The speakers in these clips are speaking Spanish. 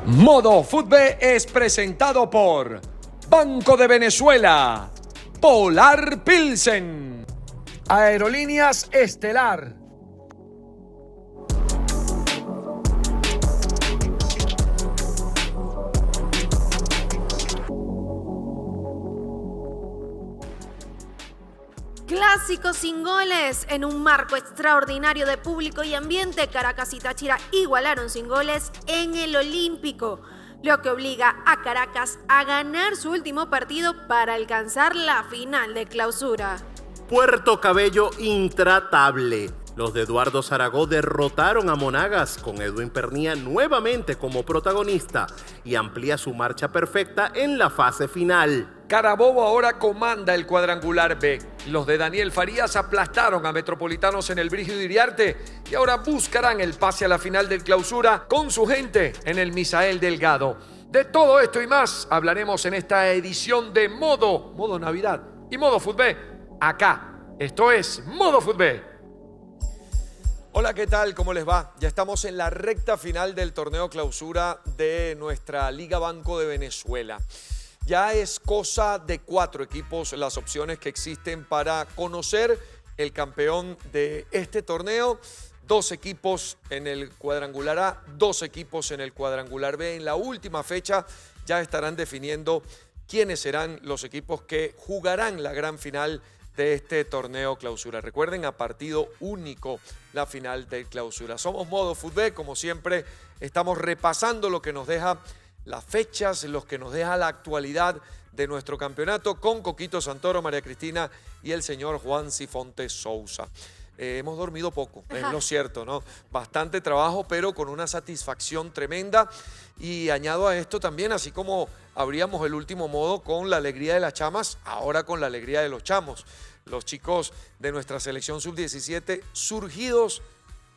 Modo Fútbol es presentado por Banco de Venezuela, Polar Pilsen, Aerolíneas Estelar. Clásico sin goles. En un marco extraordinario de público y ambiente, Caracas y Táchira igualaron sin goles en el Olímpico, lo que obliga a Caracas a ganar su último partido para alcanzar la final de clausura. Puerto Cabello intratable. Los de Eduardo Zaragoza derrotaron a Monagas con Edwin Pernía nuevamente como protagonista y amplía su marcha perfecta en la fase final. Carabobo ahora comanda el cuadrangular B. Los de Daniel Farías aplastaron a Metropolitanos en el Brígido Iriarte y ahora buscarán el pase a la final del clausura con su gente en el Misael Delgado. De todo esto y más hablaremos en esta edición de Modo Navidad y Modo Fútbol. Acá, esto es Modo Fútbol. Hola, ¿qué tal? ¿Cómo les va? Ya estamos en la recta final del torneo clausura de nuestra Liga Banco de Venezuela. Ya es cosa de 4 equipos las opciones que existen para conocer el campeón de este torneo. 2 equipos en el cuadrangular A, 2 equipos en el cuadrangular B. En la última fecha ya estarán definiendo quiénes serán los equipos que jugarán la gran final de este torneo clausura. Recuerden, a partido único la final del clausura. Somos Modo Fútbol, como siempre estamos repasando lo que nos deja las fechas, lo que nos deja la actualidad de nuestro campeonato con Coquito Santoro, María Cristina y el señor Juan Sifonte Sousa. Hemos dormido poco, es lo cierto, ¿no? Bastante trabajo, pero con una satisfacción tremenda. Y añado a esto también, así como abríamos el último modo con la alegría de las chamas, ahora con la alegría de los chamos. Los chicos de nuestra selección sub-17, surgidos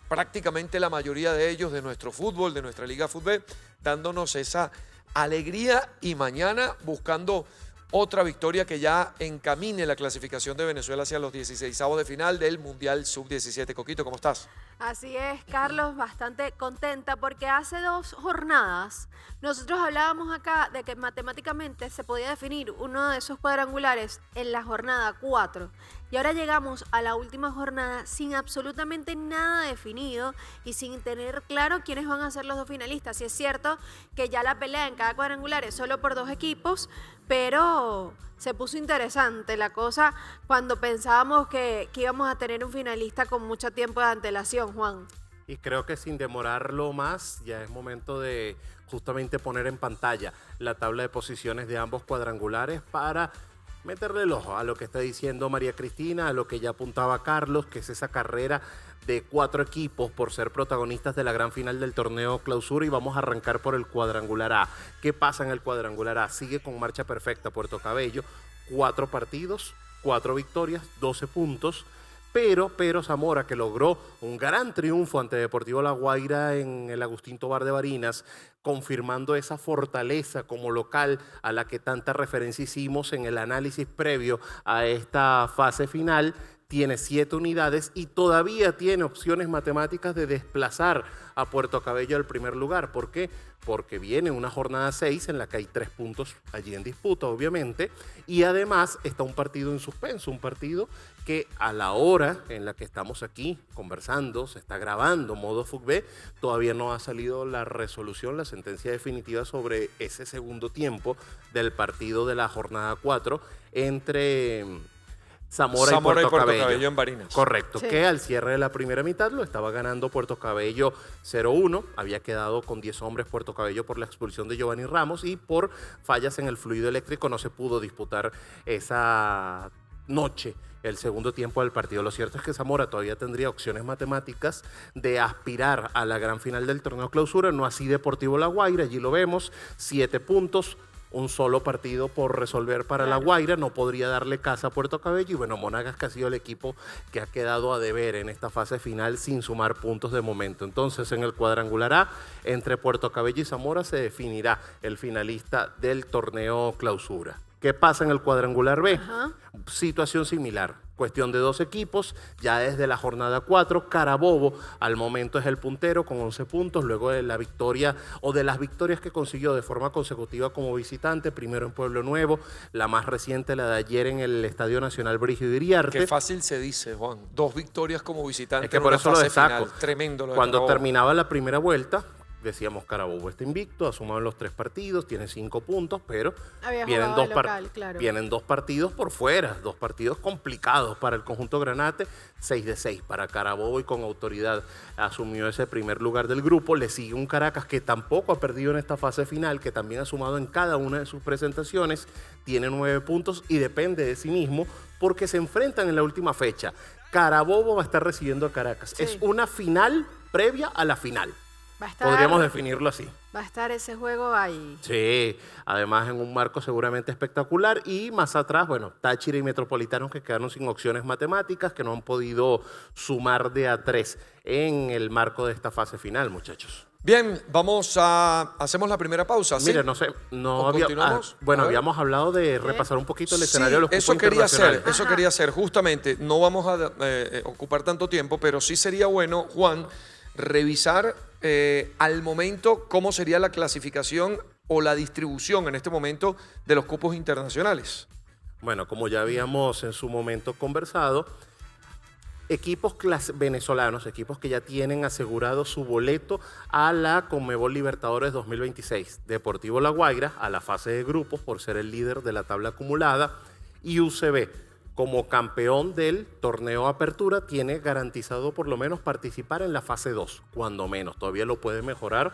prácticamente la mayoría de ellos de nuestro fútbol, de nuestra Liga Fútbol, dándonos esa alegría y mañana buscando otra victoria que ya encamine la clasificación de Venezuela hacia los 16avos de final del Mundial Sub-17. Coquito, ¿cómo estás? Así es, Carlos, bastante contenta porque hace 2 jornadas nosotros hablábamos acá de que matemáticamente se podía definir uno de esos cuadrangulares en la jornada 4 y ahora llegamos a la última jornada sin absolutamente nada definido y sin tener claro quiénes van a ser los 2 finalistas. Sí es cierto que ya la pelea en cada cuadrangular es solo por 2 equipos, pero se puso interesante la cosa cuando pensábamos que íbamos a tener un finalista con mucho tiempo de antelación, Juan. Y creo que sin demorarlo más, ya es momento de justamente poner en pantalla la tabla de posiciones de ambos cuadrangulares para meterle el ojo a lo que está diciendo María Cristina, a lo que ya apuntaba Carlos, que es esa carrera de 4 equipos por ser protagonistas de la gran final del torneo clausura, y vamos a arrancar por el cuadrangular A. ¿Qué pasa en el cuadrangular A? Sigue con marcha perfecta Puerto Cabello, 4 partidos, 4 victorias, 12 puntos, pero Zamora, que logró un gran triunfo ante Deportivo La Guaira en el Agustín Tobar de Barinas, confirmando esa fortaleza como local a la que tanta referencia hicimos en el análisis previo a esta fase final, tiene 7 unidades y todavía tiene opciones matemáticas de desplazar a Puerto Cabello al primer lugar. ¿Por qué? Porque viene una jornada 6 en la que hay 3 puntos allí en disputa, obviamente, y además está un partido en suspenso, un partido que a la hora en la que estamos aquí conversando, se está grabando Modo Fútbol, todavía no ha salido la resolución, la sentencia definitiva sobre ese segundo tiempo del partido de la jornada 4 entre Zamora y Puerto Cabello en Barinas. Correcto, Sí. que al cierre de la primera mitad lo estaba ganando Puerto Cabello 0-1. Había quedado con 10 hombres Puerto Cabello por la expulsión de Giovanni Ramos y por fallas en el fluido eléctrico no se pudo disputar esa noche el segundo tiempo del partido. Lo cierto es que Zamora todavía tendría opciones matemáticas de aspirar a la gran final del torneo clausura, no así Deportivo La Guaira, allí lo vemos, 7 puntos, un solo partido por resolver para La Guaira, no podría darle casa a Puerto Cabello, y bueno, Monagas, que ha sido el equipo que ha quedado a deber en esta fase final sin sumar puntos de momento. Entonces, en el cuadrangular A, entre Puerto Cabello y Zamora se definirá el finalista del torneo clausura. ¿Qué pasa en el cuadrangular B? Situación similar. Cuestión de 2 equipos, ya desde la jornada 4, Carabobo al momento es el puntero con 11 puntos, luego de la victoria o de las victorias que consiguió de forma consecutiva como visitante, primero en Pueblo Nuevo, la más reciente, la de ayer en el Estadio Nacional Brígido Iriarte. Qué fácil se dice, Juan. 2 victorias como visitante Es que en por una eso lo fase destaco. final. Tremendo lo de Cuando Carabobo. terminaba la primera vuelta, decíamos Carabobo está invicto, ha sumado en los 3 partidos, tiene 5 puntos, pero Había vienen jugado 2 de local, claro. vienen 2 partidos por fuera, 2 partidos complicados para el conjunto Granate, 6 de 6 para Carabobo y con autoridad asumió ese primer lugar del grupo. Le sigue un Caracas que tampoco ha perdido en esta fase final, que también ha sumado en cada una de sus presentaciones, tiene 9 puntos y depende de sí mismo porque se enfrentan en la última fecha. Carabobo va a estar recibiendo a Caracas. Sí. Es una final previa a la final. Va a estar, Podríamos definirlo así. va a estar ese juego ahí. Sí, además en un marco seguramente espectacular y más atrás, bueno, Táchira y Metropolitanos que quedaron sin opciones matemáticas, que no han podido sumar de a 3 en el marco de esta fase final, muchachos. Bien, hacemos la primera pausa. ¿sí? Mire, no sé, ¿O continuamos? bueno, A ver. habíamos hablado de repasar un poquito el escenario de los cupos eso quería hacer, internacionales. eso quería hacer. Justamente, no vamos a ocupar tanto tiempo, pero sí sería bueno, Juan, revisar al momento cómo sería la clasificación o la distribución en este momento de los cupos internacionales. Bueno, como ya habíamos en su momento conversado, equipos venezolanos, equipos que ya tienen asegurado su boleto a la Conmebol Libertadores 2026. Deportivo La Guaira a la fase de grupos por ser el líder de la tabla acumulada y UCB como campeón del torneo Apertura tiene garantizado por lo menos participar en la fase 2, cuando menos. Todavía lo puede mejorar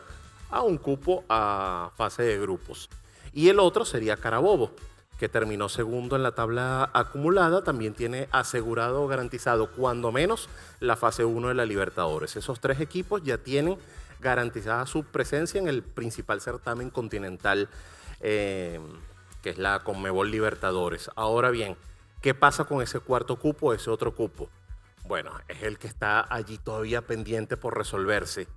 a un cupo a fase de grupos. Y el otro sería Carabobo, que terminó segundo en la tabla acumulada, también tiene asegurado o garantizado cuando menos la fase 1 de la Libertadores. Esos 3 equipos ya tienen garantizada su presencia en el principal certamen continental, que es la Conmebol Libertadores. Ahora bien, ¿qué pasa con ese cuarto cupo, ese otro cupo? Bueno, es el que está allí todavía pendiente por resolverse.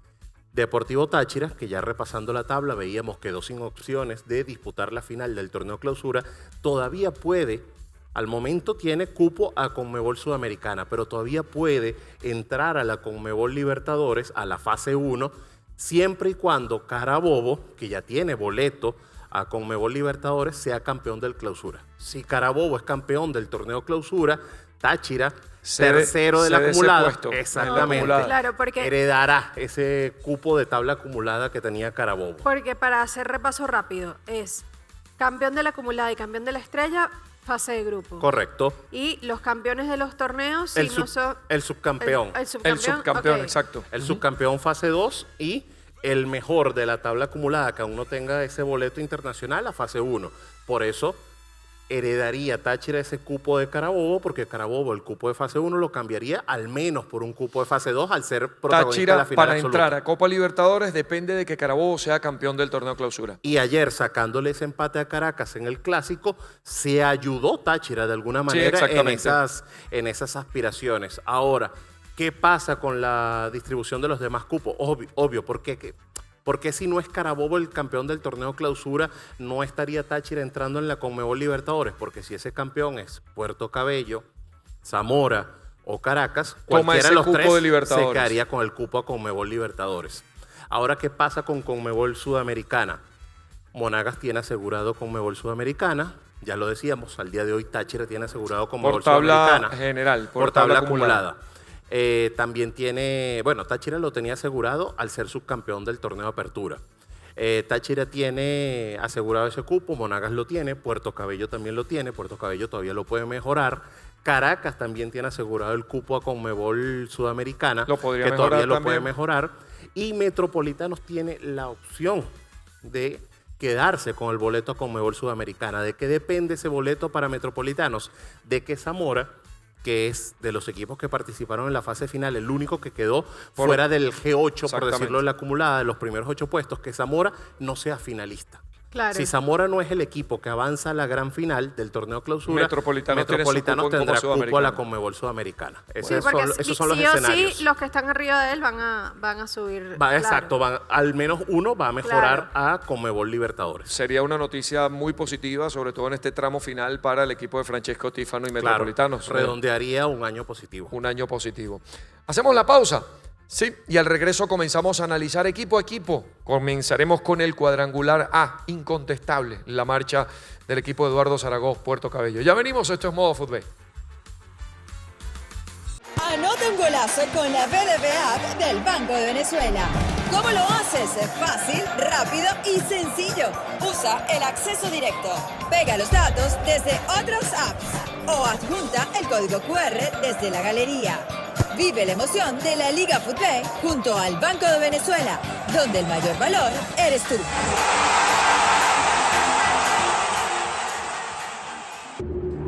Deportivo Táchira, que ya repasando la tabla veíamos quedó sin opciones de disputar la final del torneo clausura, todavía puede, al momento tiene cupo a Conmebol Sudamericana, pero todavía puede entrar a la Conmebol Libertadores, a la fase 1, siempre y cuando Carabobo, que ya tiene boleto a Conmebol Libertadores, sea campeón del clausura. Si Carabobo es campeón del torneo clausura, Táchira, tercero de la cede ese acumulada, puesto, exactamente, acumulada. Claro, porque, heredará ese cupo de tabla acumulada que tenía Carabobo. porque para hacer repaso rápido, es campeón de la acumulada y campeón de la estrella, fase de grupo. Correcto. Y los campeones de los torneos, si no son... El subcampeón. El El subcampeón, subcampeón, ok. exacto. El subcampeón fase 2 y el mejor de la tabla acumulada que aún no tenga ese boleto internacional a fase 1. Por eso heredaría Táchira ese cupo de Carabobo, porque Carabobo el cupo de fase 1 lo cambiaría al menos por un cupo de fase 2 al ser protagonista de Táchira, la final para absoluta. entrar a Copa Libertadores, depende de que Carabobo sea campeón del torneo clausura. Y ayer, sacándole ese empate a Caracas en el Clásico, se ayudó Táchira de alguna manera exactamente. en esas aspiraciones. Ahora, ¿qué pasa con la distribución de los demás cupos? Obvio, ¿por qué si no es Carabobo el campeón del torneo clausura, no estaría Táchira entrando en la Conmebol Libertadores? Porque si ese campeón es Puerto Cabello, Zamora o Caracas, Toma cualquiera ese de los cupo tres de Libertadores. se quedaría con el cupo a Conmebol Libertadores. Ahora, ¿qué pasa con Conmebol Sudamericana? Monagas tiene asegurado Conmebol Sudamericana. Ya lo decíamos, al día de hoy Táchira tiene asegurado Conmebol Por tabla Sudamericana. general, Por tabla acumulada. También tiene, bueno, Táchira lo tenía asegurado al ser subcampeón del torneo Apertura. Táchira tiene asegurado ese cupo, Monagas lo tiene, Puerto Cabello también lo tiene, Puerto Cabello todavía lo puede mejorar. Caracas también tiene asegurado el cupo a Conmebol Sudamericana, Lo podría que mejorar todavía lo también. puede mejorar. Y Metropolitanos tiene la opción de quedarse con el boleto a Conmebol Sudamericana. ¿De qué depende ese boleto para Metropolitanos? De que Zamora, que es de los equipos que participaron en la fase final, el único que quedó fuera del G8, por Exactamente. decirlo, de la acumulada, de los primeros 8 puestos, que Zamora no sea finalista. Claro. Si Zamora no es el equipo que avanza a la gran final del torneo clausura, Metropolitano tendrá como cupo a la Sudamericana. Conmebol Sudamericana. Sí, Esos porque son los sí o escenarios. sí, los que están arriba de él van a subir. Va, claro. exacto, al menos uno va a mejorar a Conmebol Libertadores. Sería una noticia muy positiva, sobre todo en este tramo final para el equipo de Francesco Tifano y Metropolitanos. Redondearía un año positivo. Un año positivo. Hacemos la pausa. Sí, y al regreso comenzamos a analizar equipo a equipo. Comenzaremos con el cuadrangular A, incontestable, la marcha del equipo de Eduardo Zaragoza, Puerto Cabello. Ya venimos, esto es Modo Fútbol. Anota un golazo con la BDB App del Banco de Venezuela. ¿Cómo lo haces? Es fácil, rápido y sencillo. Usa el acceso directo. Pega los datos desde otras apps o adjunta el código QR desde la galería. Vive la emoción de la Liga Fútbol junto al Banco de Venezuela, donde el mayor valor eres tú.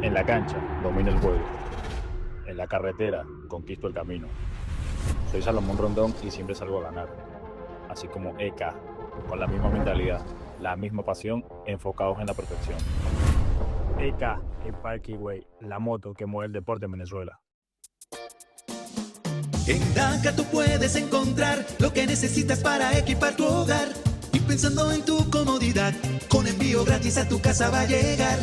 En la cancha, domino el juego. En la carretera, conquisto el camino. Soy Salomón Rondón y siempre salgo a ganar. Así como EK, con la misma mentalidad, la misma pasión, enfocados en la perfección. EK, el Parkway, la moto que mueve el deporte en Venezuela. En Daca tú puedes encontrar lo que necesitas para equipar tu hogar. Y pensando en tu comodidad, con envío gratis a tu casa va a llegar.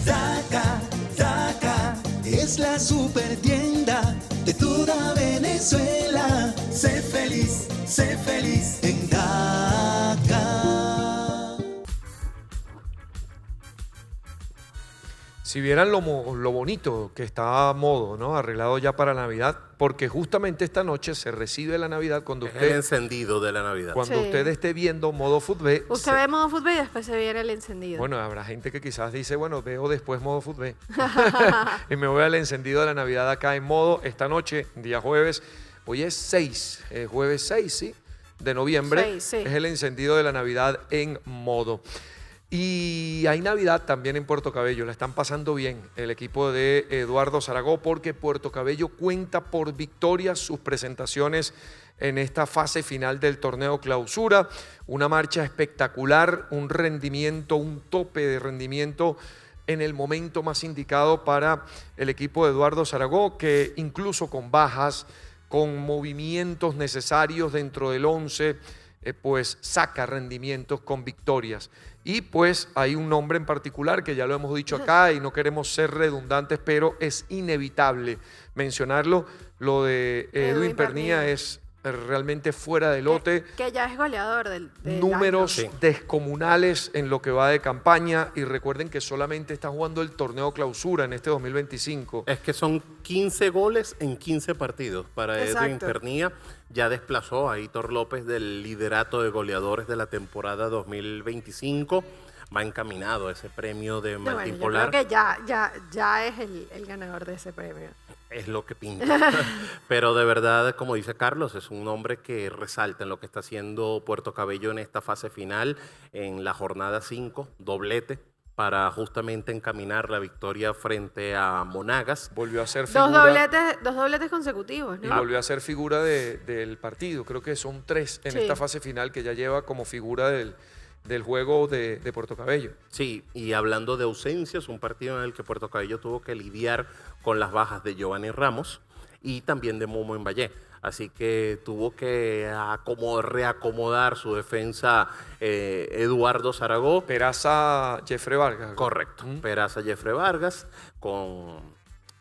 Daca es la super tienda de toda Venezuela. Sé feliz en Daca. Si vieran lo bonito que está a modo, ¿no? Arreglado ya para Navidad, porque justamente esta noche se recibe la Navidad cuando Es el usted, encendido de la Navidad. cuando Sí. usted esté viendo Modo Fútbol. Usted ve Modo Fútbol y después se viene el encendido. Bueno, habrá gente que quizás dice, bueno, veo después Modo Fútbol y me voy al encendido de la Navidad acá en Modo esta noche, día jueves. Hoy es 6, jueves 6, ¿sí? De noviembre. 6, sí. Es el encendido de la Navidad en Modo. Y hay Navidad también en Puerto Cabello, la están pasando bien el equipo de Eduardo Zaragoza porque Puerto Cabello cuenta por victorias sus presentaciones en esta fase final del torneo clausura, una marcha espectacular, un rendimiento, un tope de rendimiento en el momento más indicado para el equipo de Eduardo Zaragoza, que incluso con bajas, con movimientos necesarios dentro del 11, pues saca rendimientos con victorias. Y pues hay un nombre en particular que ya lo hemos dicho acá y no queremos ser redundantes, pero es inevitable mencionarlo. Lo de Edwin Pernía es realmente fuera de lote. Que ya es goleador del Números año. descomunales en lo que va de campaña y recuerden que solamente está jugando el torneo clausura en este 2025. Es que son 15 goles en 15 partidos para Edwin Exacto. Pernía. Ya desplazó a Hitor López del liderato de goleadores de la temporada 2025. Va encaminado a ese premio de No, bueno, Martín yo Polar. creo que ya es el ganador de ese premio. Es lo que pinta. Pero de verdad, como dice Carlos, es un hombre que resalta en lo que está haciendo Puerto Cabello en esta fase final, en la jornada 5, doblete, para justamente encaminar la victoria frente a Monagas. Volvió a ser Dos figura. dobletes consecutivos, Y ¿no? volvió a ser figura del partido. Creo que son 3 en Sí. esta fase final que ya lleva como figura del juego de Puerto Cabello. Sí, y hablando de ausencias, un partido en el que Puerto Cabello tuvo que lidiar con las bajas de Giovanni Ramos y también de Momo Emballé. Así que tuvo que reacomodar su defensa Eduardo Zaragoza. Peraza, Jeffrey Vargas. Correcto. Peraza Jeffrey Vargas con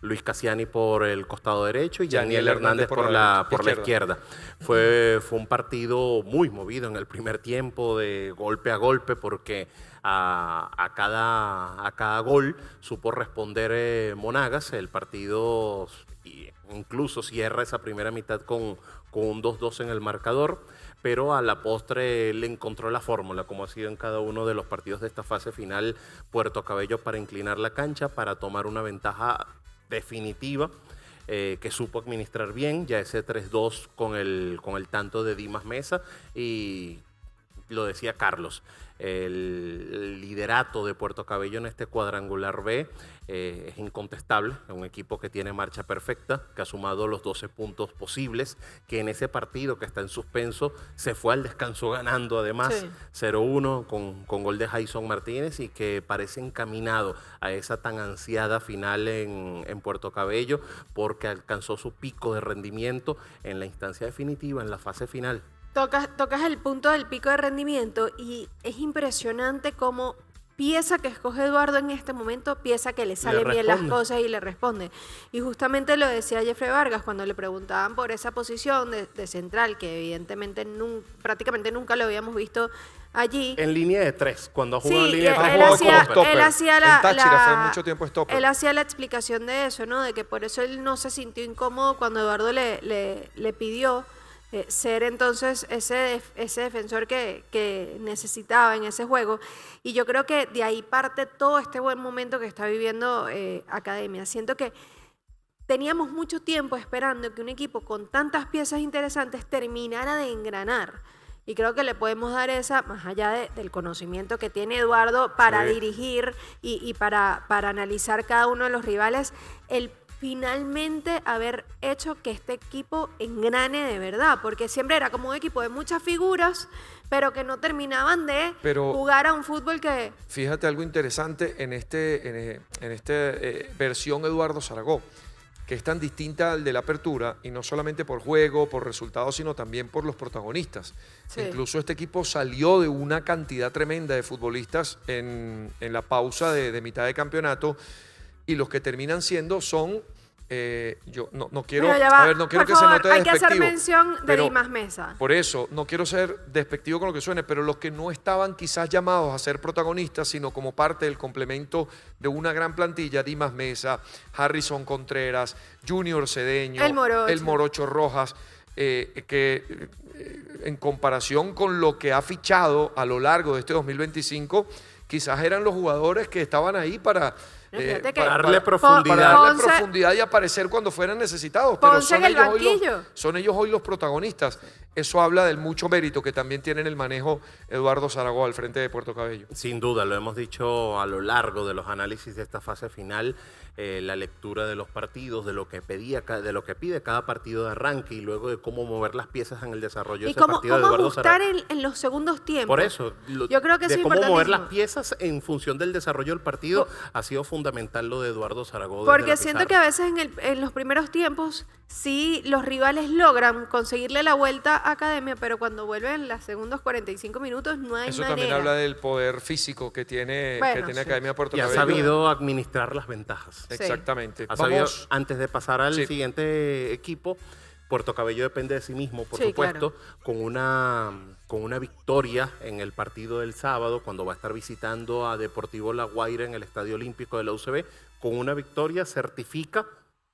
Luis Cassiani por el costado derecho y Yaniel Hernández por la izquierda. Fue un partido muy movido en el primer tiempo, de golpe a golpe, porque a cada gol supo responder Monagas. El partido incluso cierra esa primera mitad con un 2-2 en el marcador, pero a la postre le encontró la fórmula, como ha sido en cada uno de los partidos de esta fase final, Puerto Cabello, para inclinar la cancha, para tomar una ventaja definitiva, que supo administrar bien, ya ese 3-2 con el tanto de Dimas Mesa, y lo decía Carlos, el liderato de Puerto Cabello en este cuadrangular B es incontestable. Es un equipo que tiene marcha perfecta, que ha sumado los 12 puntos posibles, que en ese partido que está en suspenso se fue al descanso ganando además Sí. 0-1 con gol de Jason Martínez, y que parece encaminado a esa tan ansiada final en Puerto Cabello, porque alcanzó su pico de rendimiento en la instancia definitiva, en la fase final. Tocas el punto del pico de rendimiento y es impresionante cómo pieza que escoge Eduardo en este momento, pieza que le salen bien las responde. cosas y le responde. Y justamente lo decía Jeffrey Vargas cuando le preguntaban por esa posición de central, que evidentemente prácticamente nunca lo habíamos visto allí. En línea de 3, cuando ha jugado en Sí, línea de 3, él jugó hacía, como stopper. él hacía En Táchira fue mucho tiempo stopper. Él hacía la explicación de eso, ¿no? De que por eso él no se sintió incómodo cuando Eduardo le pidió ser entonces ese defensor que necesitaba en ese juego. Y yo creo que de ahí parte todo este buen momento que está viviendo Academia. Siento que teníamos mucho tiempo esperando que un equipo con tantas piezas interesantes terminara de engranar. Y creo que le podemos dar esa, más allá del conocimiento que tiene Eduardo para Sí. dirigir y para analizar cada uno de los rivales, el finalmente haber hecho que este equipo engrane de verdad, porque siempre era como un equipo de muchas figuras, pero que no terminaban de Pero- jugar a un fútbol que... Fíjate algo interesante en esta versión Eduardo Zaragoza, que es tan distinta al de la apertura, y no solamente por juego, por resultados, sino también por los protagonistas. Sí. Incluso este equipo salió de una cantidad tremenda de futbolistas en la pausa de mitad de campeonato, y los que terminan siendo son... yo no quiero, Pero ya va, a ver, no quiero por que se favor, note hay que hacer despectivo, mención de pero- Dimas Mesa. Por eso, no quiero ser despectivo con lo que suene, pero los que no estaban quizás llamados a ser protagonistas, sino como parte del complemento de una gran plantilla: Dimas Mesa, Harrison Contreras, Junior Cedeño, El Morocho. Rojas, en comparación con lo que ha fichado a lo largo de este 2025, quizás eran los jugadores que estaban ahí para... Fíjate que- Darle para profundidad. darle Ponce- profundidad y aparecer cuando fueran necesitados. Pero Ponce en el banquillo. son ellos hoy los protagonistas. Eso habla del mucho mérito que también tiene en el manejo Eduardo Zaragoza al frente de Puerto Cabello. Sin duda, lo hemos dicho a lo largo de los análisis de esta fase final, la lectura de los partidos, de lo que pide cada partido de arranque, y luego de cómo mover las piezas en el desarrollo de Y ese cómo partido de ajustar Eduardo Zaragoza. en los segundos tiempos. Por eso, Yo creo que de eso es cómo mover las importantísimo. piezas en función del desarrollo del partido ha sido fundamental lo de Eduardo Zaragoza. Porque siento que a veces en los primeros tiempos sí los rivales logran conseguirle la vuelta a Academia, pero cuando vuelven los segundos 45 minutos no hay Eso manera. también habla del poder físico que tiene, Bueno, sí. Academia Puerto y ha Cabello. sabido administrar las ventajas. Exactamente. Ha sabido, Vamos, antes de pasar al Sí. siguiente equipo, Puerto Cabello depende de sí mismo, por Sí, supuesto, con una victoria en el partido del sábado, cuando va a estar visitando a Deportivo La Guaira en el Estadio Olímpico de la UCB. Con una victoria certifica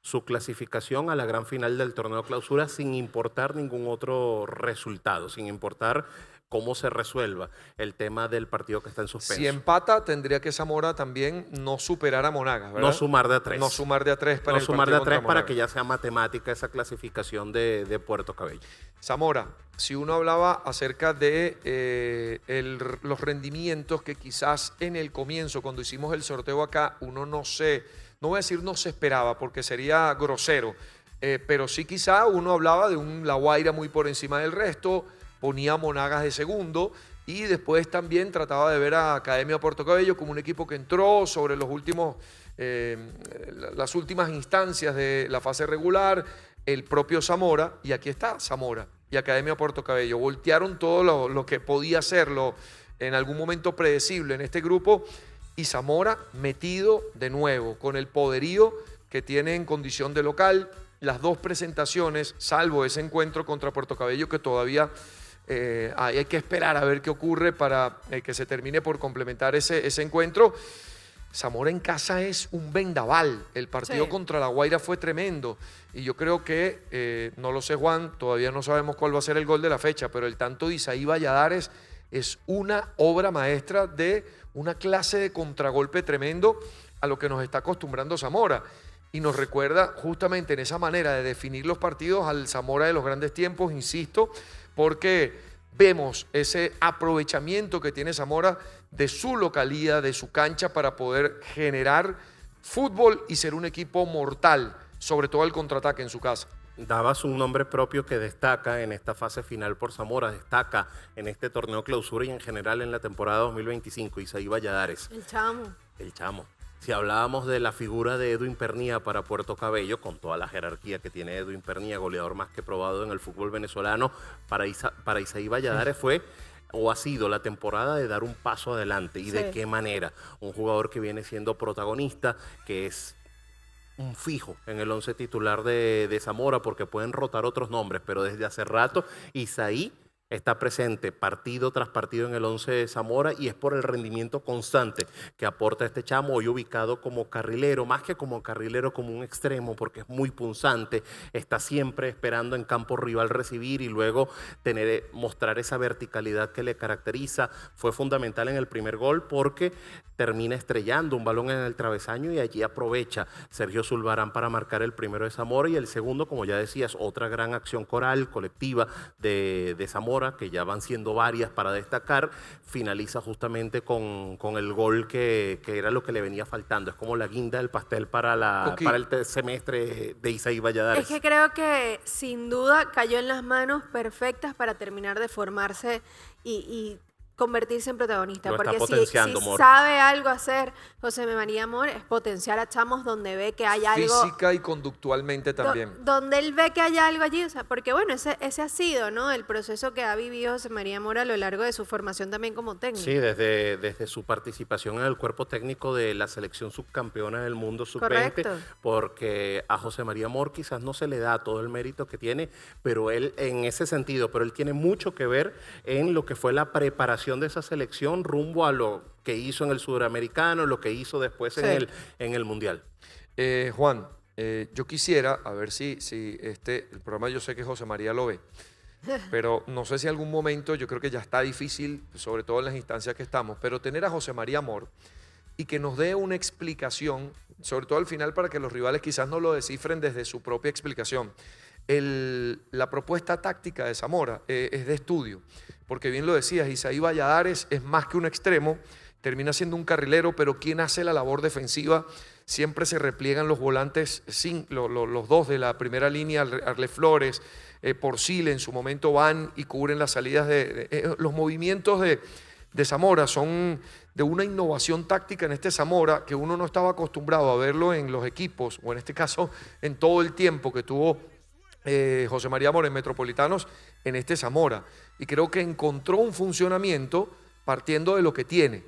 su clasificación a la gran final del torneo clausura, sin importar ningún otro resultado, sin importar cómo se resuelva el tema del partido que está en suspenso. si empata, tendría que Zamora también no superar a Monagas, ¿verdad? No sumar de a 3. No sumar de a 3 para No el sumar de partido a 3 contra para Monagas. que ya sea matemática esa clasificación de Puerto Cabello. Zamora, si uno hablaba acerca de los rendimientos que quizás en el comienzo, cuando hicimos el sorteo acá, uno no voy a decir no se esperaba porque sería grosero, pero sí quizá uno hablaba de un La Guaira muy por encima del resto, ponía a Monagas de segundo, y después también trataba de ver a Academia Puerto Cabello como un equipo que entró sobre las últimas instancias de la fase regular, el propio Zamora, y aquí está Zamora y Academia Puerto Cabello. Voltearon todo lo que podía serlo en algún momento predecible en este grupo, y Zamora metido de nuevo con el poderío que tiene en condición de local. Las dos presentaciones, salvo ese encuentro contra Puerto Cabello, que todavía hay que esperar a ver qué ocurre para que se termine por complementar ese encuentro. Zamora en casa es un vendaval. El partido Sí. contra La Guaira fue tremendo. Y yo creo que, no lo sé Juan, todavía no sabemos cuál va a ser el gol de la fecha, pero el tanto de Isaí Valladares es una obra maestra de una clase de contragolpe tremendo a lo que nos está acostumbrando Zamora. Y nos recuerda justamente en esa manera de definir los partidos al Zamora de los grandes tiempos, insisto, porque vemos ese aprovechamiento que tiene Zamora de su localía, de su cancha, para poder generar fútbol y ser un equipo mortal, sobre todo al contraataque en su casa. Dabas un nombre propio que destaca en esta fase final por Zamora, destaca en este torneo clausura y en general en la temporada 2025, Isaí Valladares. El chamo. El chamo. Si hablábamos de la figura de Edwin Pernía para Puerto Cabello, con toda la jerarquía que tiene Edwin Pernía, goleador más que probado en el fútbol venezolano, para Isaí Valladares fue o ha sido la temporada de dar un paso adelante. ¿Y de qué manera? Un jugador que viene siendo protagonista, que es un fijo en el 11 titular de Zamora, porque pueden rotar otros nombres, pero desde hace rato Isaí está presente partido tras partido en el 11 de Zamora y es por el rendimiento constante que aporta este chamo, hoy ubicado como carrilero, más que como carrilero, como un extremo, porque es muy punzante, está siempre esperando en campo rival recibir y luego mostrar esa verticalidad que le caracteriza. Fue fundamental en el primer gol porque termina estrellando un balón en el travesaño y allí aprovecha Sergio Zulbarán para marcar el primero de Zamora, y el segundo, como ya decías, otra gran acción coral, colectiva de Zamora, que ya van siendo varias para destacar, finaliza justamente con el gol que era lo que le venía faltando. Es como la guinda del pastel para el semestre de Isaí Valladares. Es que creo que sin duda cayó en las manos perfectas para terminar de formarse y convertirse en protagonista. Lo está Porque potenciando, si Mor. sabe algo hacer José María Mor, es potenciar a chamos donde ve que hay algo. Física y conductualmente también. Donde él ve que hay algo allí, o sea, porque bueno, ese ha sido, ¿no?, el proceso que ha vivido José María Mor a lo largo de su formación también como técnico. Sí, desde su participación en el cuerpo técnico de la selección subcampeona del mundo sub-20, Correcto. porque a José María Mor quizás no se le da todo el mérito que tiene, pero él en ese sentido, pero él tiene mucho que ver en lo que fue la preparación de esa selección rumbo a lo que hizo en el Sudamericano, lo que hizo después en el Mundial. Juan, yo quisiera, a ver si el programa, yo sé que José María lo ve, pero no sé si en algún momento, yo creo que ya está difícil, sobre todo en las instancias que estamos, pero tener a José María Mor y que nos dé una explicación, sobre todo al final, para que los rivales quizás no lo descifren desde su propia explicación. La propuesta táctica de Zamora es de estudio, porque bien lo decías, Isaí Valladares es más que un extremo, termina siendo un carrilero, pero quien hace la labor defensiva, siempre se repliegan los volantes, los dos de la primera línea, Arle Flores, Porcile, en su momento van y cubren las salidas los movimientos de Zamora son de una innovación táctica en este Zamora que uno no estaba acostumbrado a verlo en los equipos, o en este caso en todo el tiempo que tuvo José María Mor en Metropolitanos, en este Zamora. Y creo que encontró un funcionamiento partiendo de lo que tiene.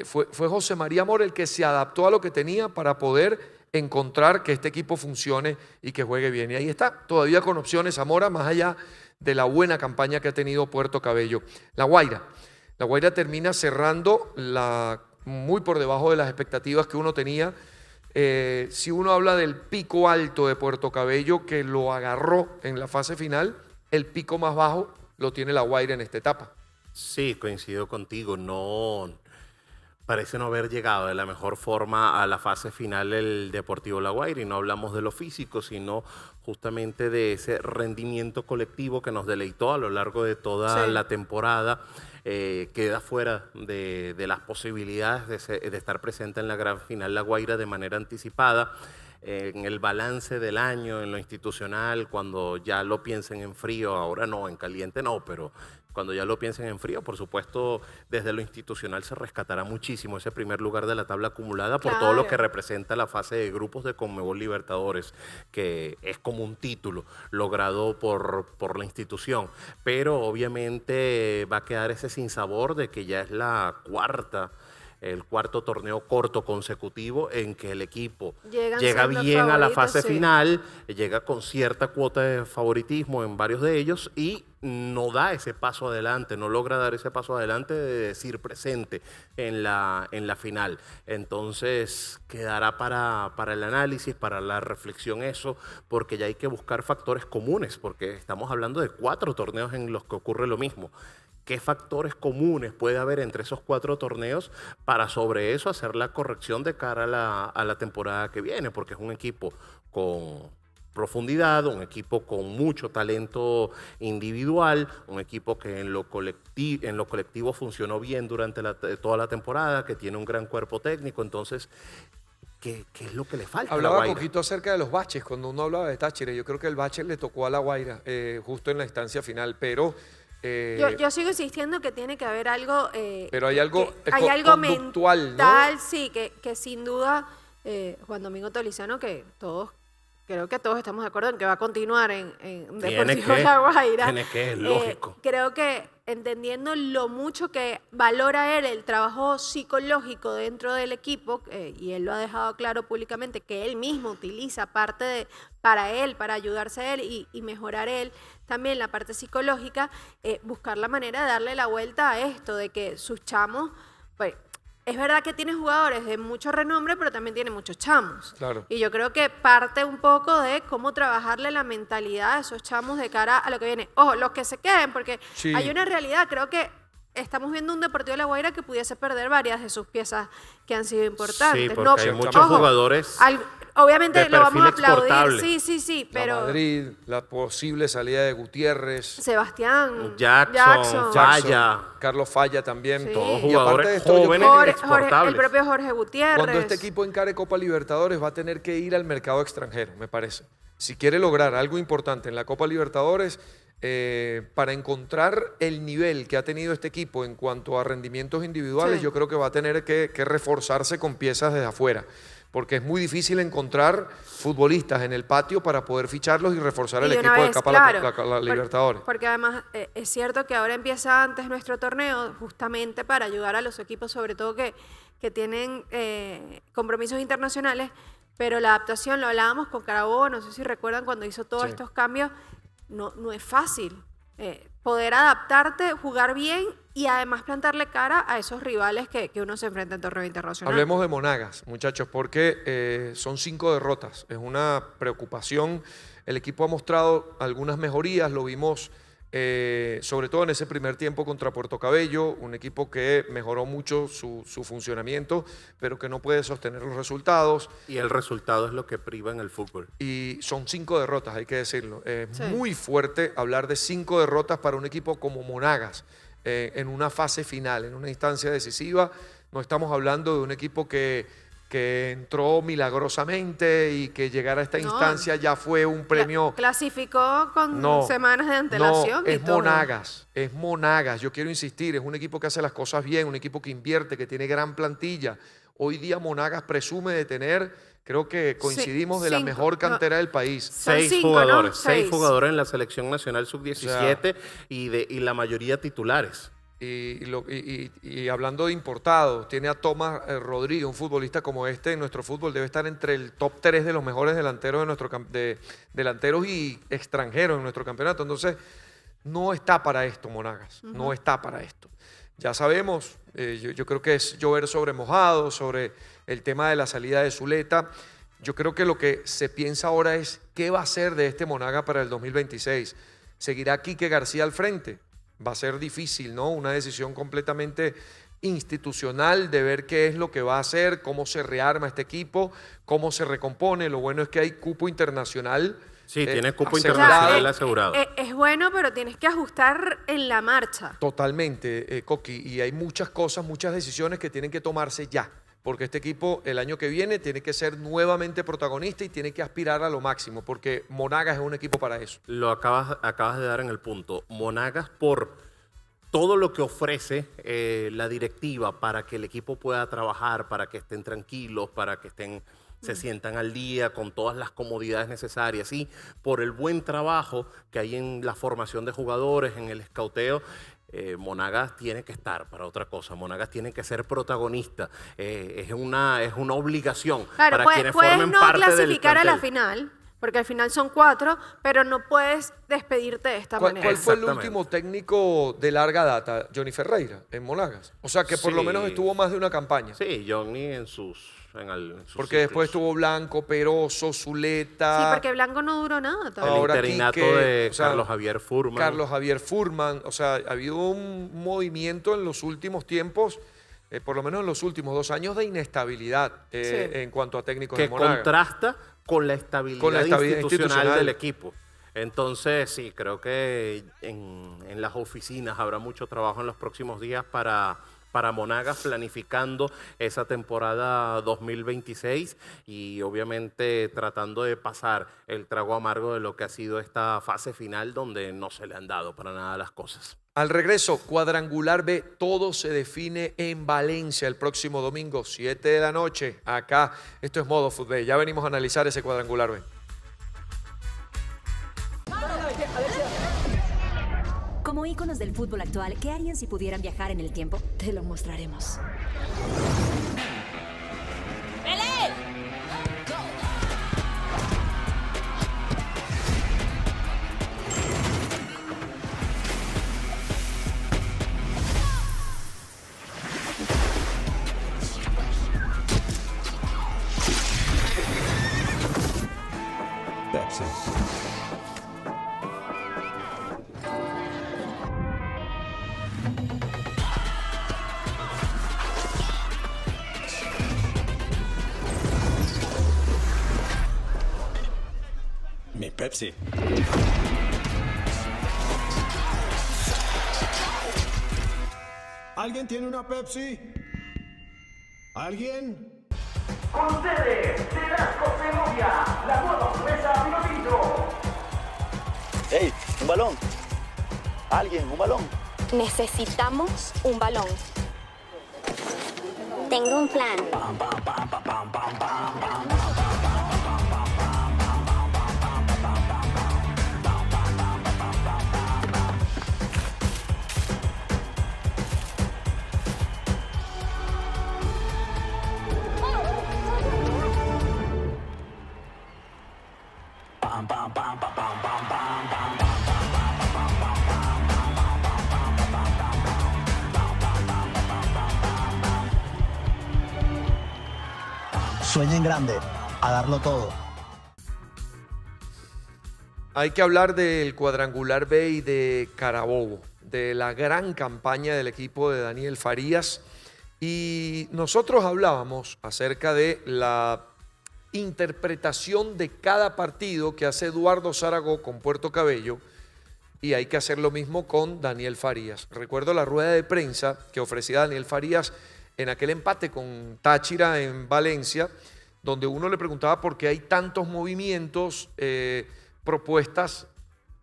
Fue José María Mor el que se adaptó a lo que tenía para poder encontrar que este equipo funcione y que juegue bien. Y ahí está, todavía con opciones Zamora, más allá de la buena campaña que ha tenido Puerto Cabello. La Guaira termina cerrando muy por debajo de las expectativas que uno tenía. Si uno habla del pico alto de Puerto Cabello que lo agarró en la fase final, el pico más bajo lo tiene La Guaira en esta etapa. Sí, coincido contigo. Parece no haber llegado de la mejor forma a la fase final el Deportivo La Guaira, y no hablamos de lo físico, sino justamente de ese rendimiento colectivo que nos deleitó a lo largo de toda la temporada. Queda fuera de las posibilidades de estar presente en la gran final La Guaira de manera anticipada. En el balance del año, en lo institucional, cuando ya lo piensen en frío, ahora no, en caliente no, pero cuando ya lo piensen en frío, por supuesto, desde lo institucional se rescatará muchísimo ese primer lugar de la tabla acumulada por todo lo que representa la fase de grupos de Conmebol Libertadores, que es como un título logrado por la institución. Pero obviamente va a quedar ese sinsabor de que ya es el cuarto torneo corto consecutivo en que el equipo llega bien a la fase final, llega con cierta cuota de favoritismo en varios de ellos y no da ese paso adelante, no logra dar ese paso adelante de decir presente en la final. Entonces quedará para el análisis, para la reflexión eso, porque ya hay que buscar factores comunes, porque estamos hablando de 4 torneos en los que ocurre lo mismo. ¿Qué factores comunes puede haber entre esos 4 torneos para sobre eso hacer la corrección de cara a la temporada que viene? Porque es un equipo con profundidad, un equipo con mucho talento individual, un equipo que en lo colectivo funcionó bien durante toda la temporada, que tiene un gran cuerpo técnico. Entonces, ¿qué es lo que le falta a La Hablaba un Guaira? poquito acerca de los baches cuando uno hablaba de Táchira. Yo creo que el bache le tocó a La Guaira justo en la instancia final, pero... Yo sigo insistiendo que tiene que haber algo... pero hay algo, hay algo conductual, mental, ¿no? sí, que sin duda Juan Domingo Tolizano, creo que todos estamos de acuerdo en que va a continuar en Deportivo La Guaira. Tiene que, es lógico. Creo que entendiendo lo mucho que valora él el trabajo psicológico dentro del equipo, y él lo ha dejado claro públicamente, que él mismo utiliza para él, para ayudarse a él y mejorar él, también la parte psicológica, buscar la manera de darle la vuelta a esto, de que sus chamos, pues, es verdad que tiene jugadores de mucho renombre, pero también tiene muchos chamos. Claro. Y yo creo que parte un poco de cómo trabajarle la mentalidad a esos chamos de cara a lo que viene. Ojo, los que se queden, porque Sí. hay una realidad. Creo que estamos viendo un Deportivo de La Guaira que pudiese perder varias de sus piezas que han sido importantes. Sí, porque hay muchos jugadores obviamente de lo vamos a perfil aplaudir. exportable. Sí, La pero Madrid, la posible salida de Gutiérrez, Sebastián, Jackson, Falla. Carlos Falla también. Sí. Todos Y aparte jugadores de esto, yo jóvenes creo que exportables. el propio Jorge Gutiérrez. cuando este equipo encare Copa Libertadores va a tener que ir al mercado extranjero, me parece. Si quiere lograr algo importante en la Copa Libertadores, para encontrar el nivel que ha tenido este equipo en cuanto a rendimientos individuales, Sí. yo creo que va a tener que reforzarse con piezas desde afuera, porque es muy difícil encontrar futbolistas en el patio para poder ficharlos y reforzar el Y de equipo una de vez, Copa claro, la Libertadores. Porque además es cierto que ahora empieza antes nuestro torneo justamente para ayudar a los equipos, sobre todo que tienen compromisos internacionales, pero la adaptación, lo hablábamos con Carabobo, no sé si recuerdan cuando hizo todos Sí. estos cambios, no es fácil poder adaptarte, jugar bien y además plantarle cara a esos rivales que uno se enfrenta en torneo internacional. Hablemos de Monagas, muchachos, porque son 5 derrotas. Es una preocupación. El equipo ha mostrado algunas mejorías, lo vimos sobre todo en ese primer tiempo contra Puerto Cabello, un equipo que mejoró mucho su funcionamiento, pero que no puede sostener los resultados. Y el resultado es lo que priva en el fútbol. Y son 5 derrotas, hay que decirlo. Es Sí. muy fuerte hablar de 5 derrotas para un equipo como Monagas en una fase final, en una instancia decisiva. No estamos hablando de un equipo que entró milagrosamente y que llegar a esta No. instancia ya fue un premio. Clasificó con No, semanas de antelación. No, y es todo. Monagas. Yo quiero insistir, es un equipo que hace las cosas bien, un equipo que invierte, que tiene gran plantilla. Hoy día Monagas presume de tener, creo que coincidimos, de la 5, mejor cantera del país. Son 6 5, ¿no? jugadores, 6 6. jugadores en la selección nacional sub-17 y la mayoría titulares. Y hablando de importados, tiene a Tomás Rodríguez, un futbolista como este en nuestro fútbol, debe estar entre el top 3 de los mejores delanteros de nuestro delanteros y extranjeros en nuestro campeonato. Entonces, no está para esto Monagas, no está para esto. Ya sabemos, yo creo que es llover sobre mojado, sobre el tema de la salida de Zuleta. Yo creo que lo que se piensa ahora es qué va a hacer de este Monagas para el 2026. ¿Seguirá Quique García al frente? Va a ser difícil, ¿no? Una decisión completamente institucional de ver qué es lo que va a hacer, cómo se rearma este equipo, cómo se recompone. Lo bueno es que hay cupo internacional. Sí, tiene cupo asegurado. internacional asegurado. Es bueno, pero tienes que ajustar en la marcha. Totalmente, Coqui. Y hay muchas cosas, muchas decisiones que tienen que tomarse ya. Porque este equipo el año que viene tiene que ser nuevamente protagonista y tiene que aspirar a lo máximo, porque Monagas es un equipo para eso. Lo acabas de dar en el punto. Monagas, por todo lo que ofrece la directiva para que el equipo pueda trabajar, para que estén tranquilos, para que se sientan al día con todas las comodidades necesarias, y por el buen trabajo que hay en la formación de jugadores, en el escauteo. Monagas tiene que estar para otra cosa. Monagas tiene que ser protagonista. Es una obligación Claro, para quienes puedes formen no parte del clasificar a la plantel. final, porque al final son 4, pero no puedes despedirte de esta manera. ¿Cuál fue el Exactamente. último técnico de larga data? Johnny Ferreira, en Monagas. O sea, que por lo Sí. menos estuvo más de una campaña. Sí, Johnny en sus Porque después ciclos. estuvo Blanco, Peroso, Zuleta. Sí, porque Blanco no duró nada El también. Ahora interinato Quique, de o sea, Carlos Javier Furman. Carlos Javier Furman. O sea, ha habido un movimiento en los últimos tiempos por lo menos en los últimos 2 años, de inestabilidad en cuanto a técnicos que de Monagas. contrasta con la estabilidad, institucional del equipo. Entonces, sí, creo que en las oficinas habrá mucho trabajo en los próximos días para Monagas, planificando esa temporada 2026 y obviamente tratando de pasar el trago amargo de lo que ha sido esta fase final, donde no se le han dado para nada las cosas. Al regreso, cuadrangular B, todo se define en Valencia el próximo domingo, 7 de la noche. Acá, esto es Modo Fútbol. Ya venimos a analizar ese cuadrangular B. Como íconos del fútbol actual, ¿qué harían si pudieran viajar en el tiempo? Te lo mostraremos. Pepsi. Mi Pepsi. ¿Alguien tiene una Pepsi? ¿Alguien? Con ustedes, Telasco Segovia, la nueva cerveza Vinotinto. ¡Ey! ¡Un balón! ¿Alguien? ¿Un balón? Necesitamos un balón. Tengo un plan. Sueñen grande, a darlo todo. Hay que hablar del cuadrangular B y de Carabobo, de la gran campaña del equipo de Daniel Farías. Y nosotros hablábamos acerca de la interpretación de cada partido que hace Eduardo Záragó con Puerto Cabello, y hay que hacer lo mismo con Daniel Farías. Recuerdo la rueda de prensa que ofrecía Daniel Farías en aquel empate con Táchira en Valencia, donde uno le preguntaba por qué hay tantos movimientos, propuestas,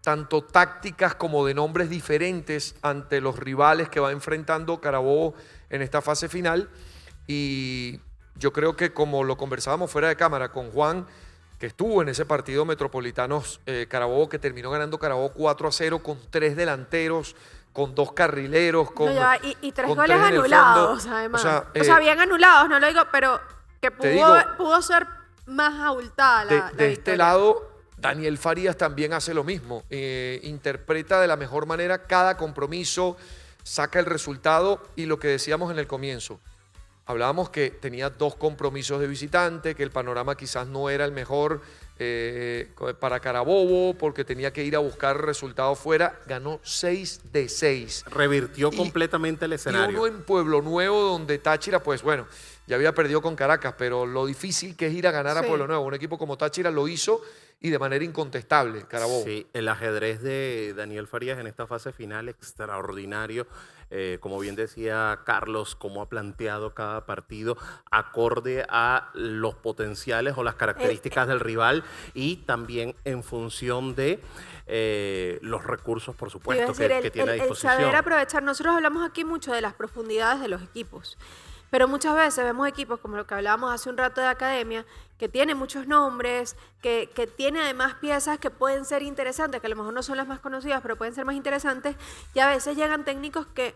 tanto tácticas como de nombres diferentes ante los rivales que va enfrentando Carabobo en esta fase final. Y yo creo que, como lo conversábamos fuera de cámara con Juan, que estuvo en ese partido Metropolitanos Carabobo, que terminó ganando Carabobo 4-0 con 3 delanteros, con 2 carrileros, con y 3 con goles 3 en el anulados, fondo. además. O sea, bien anulados, no lo digo, pero que digo, pudo ser más abultada la de este victoria. lado, Daniel Farías también hace lo mismo. Interpreta de la mejor manera cada compromiso, saca el resultado, y lo que decíamos en el comienzo. Hablábamos que tenía 2 compromisos de visitante, que el panorama quizás no era el mejor para Carabobo, porque tenía que ir a buscar resultados fuera. Ganó 6 de 6. Revirtió completamente el escenario. Y uno en Pueblo Nuevo, donde Táchira, pues bueno, ya había perdido con Caracas, pero lo difícil que es ir a ganar a Pueblo Nuevo. Un equipo como Táchira lo hizo, y de manera incontestable, Carabobo. Sí, el ajedrez de Daniel Farías en esta fase final, extraordinario. Como bien decía Carlos, cómo ha planteado cada partido acorde a los potenciales o las características del rival, y también en función de los recursos, por supuesto, que tiene a disposición. El saber aprovechar. Nosotros hablamos aquí mucho de las profundidades de los equipos, pero muchas veces vemos equipos como lo que hablábamos hace un rato de academia, que tiene muchos nombres, que tiene además piezas que pueden ser interesantes, que a lo mejor no son las más conocidas, pero pueden ser más interesantes, y a veces llegan técnicos que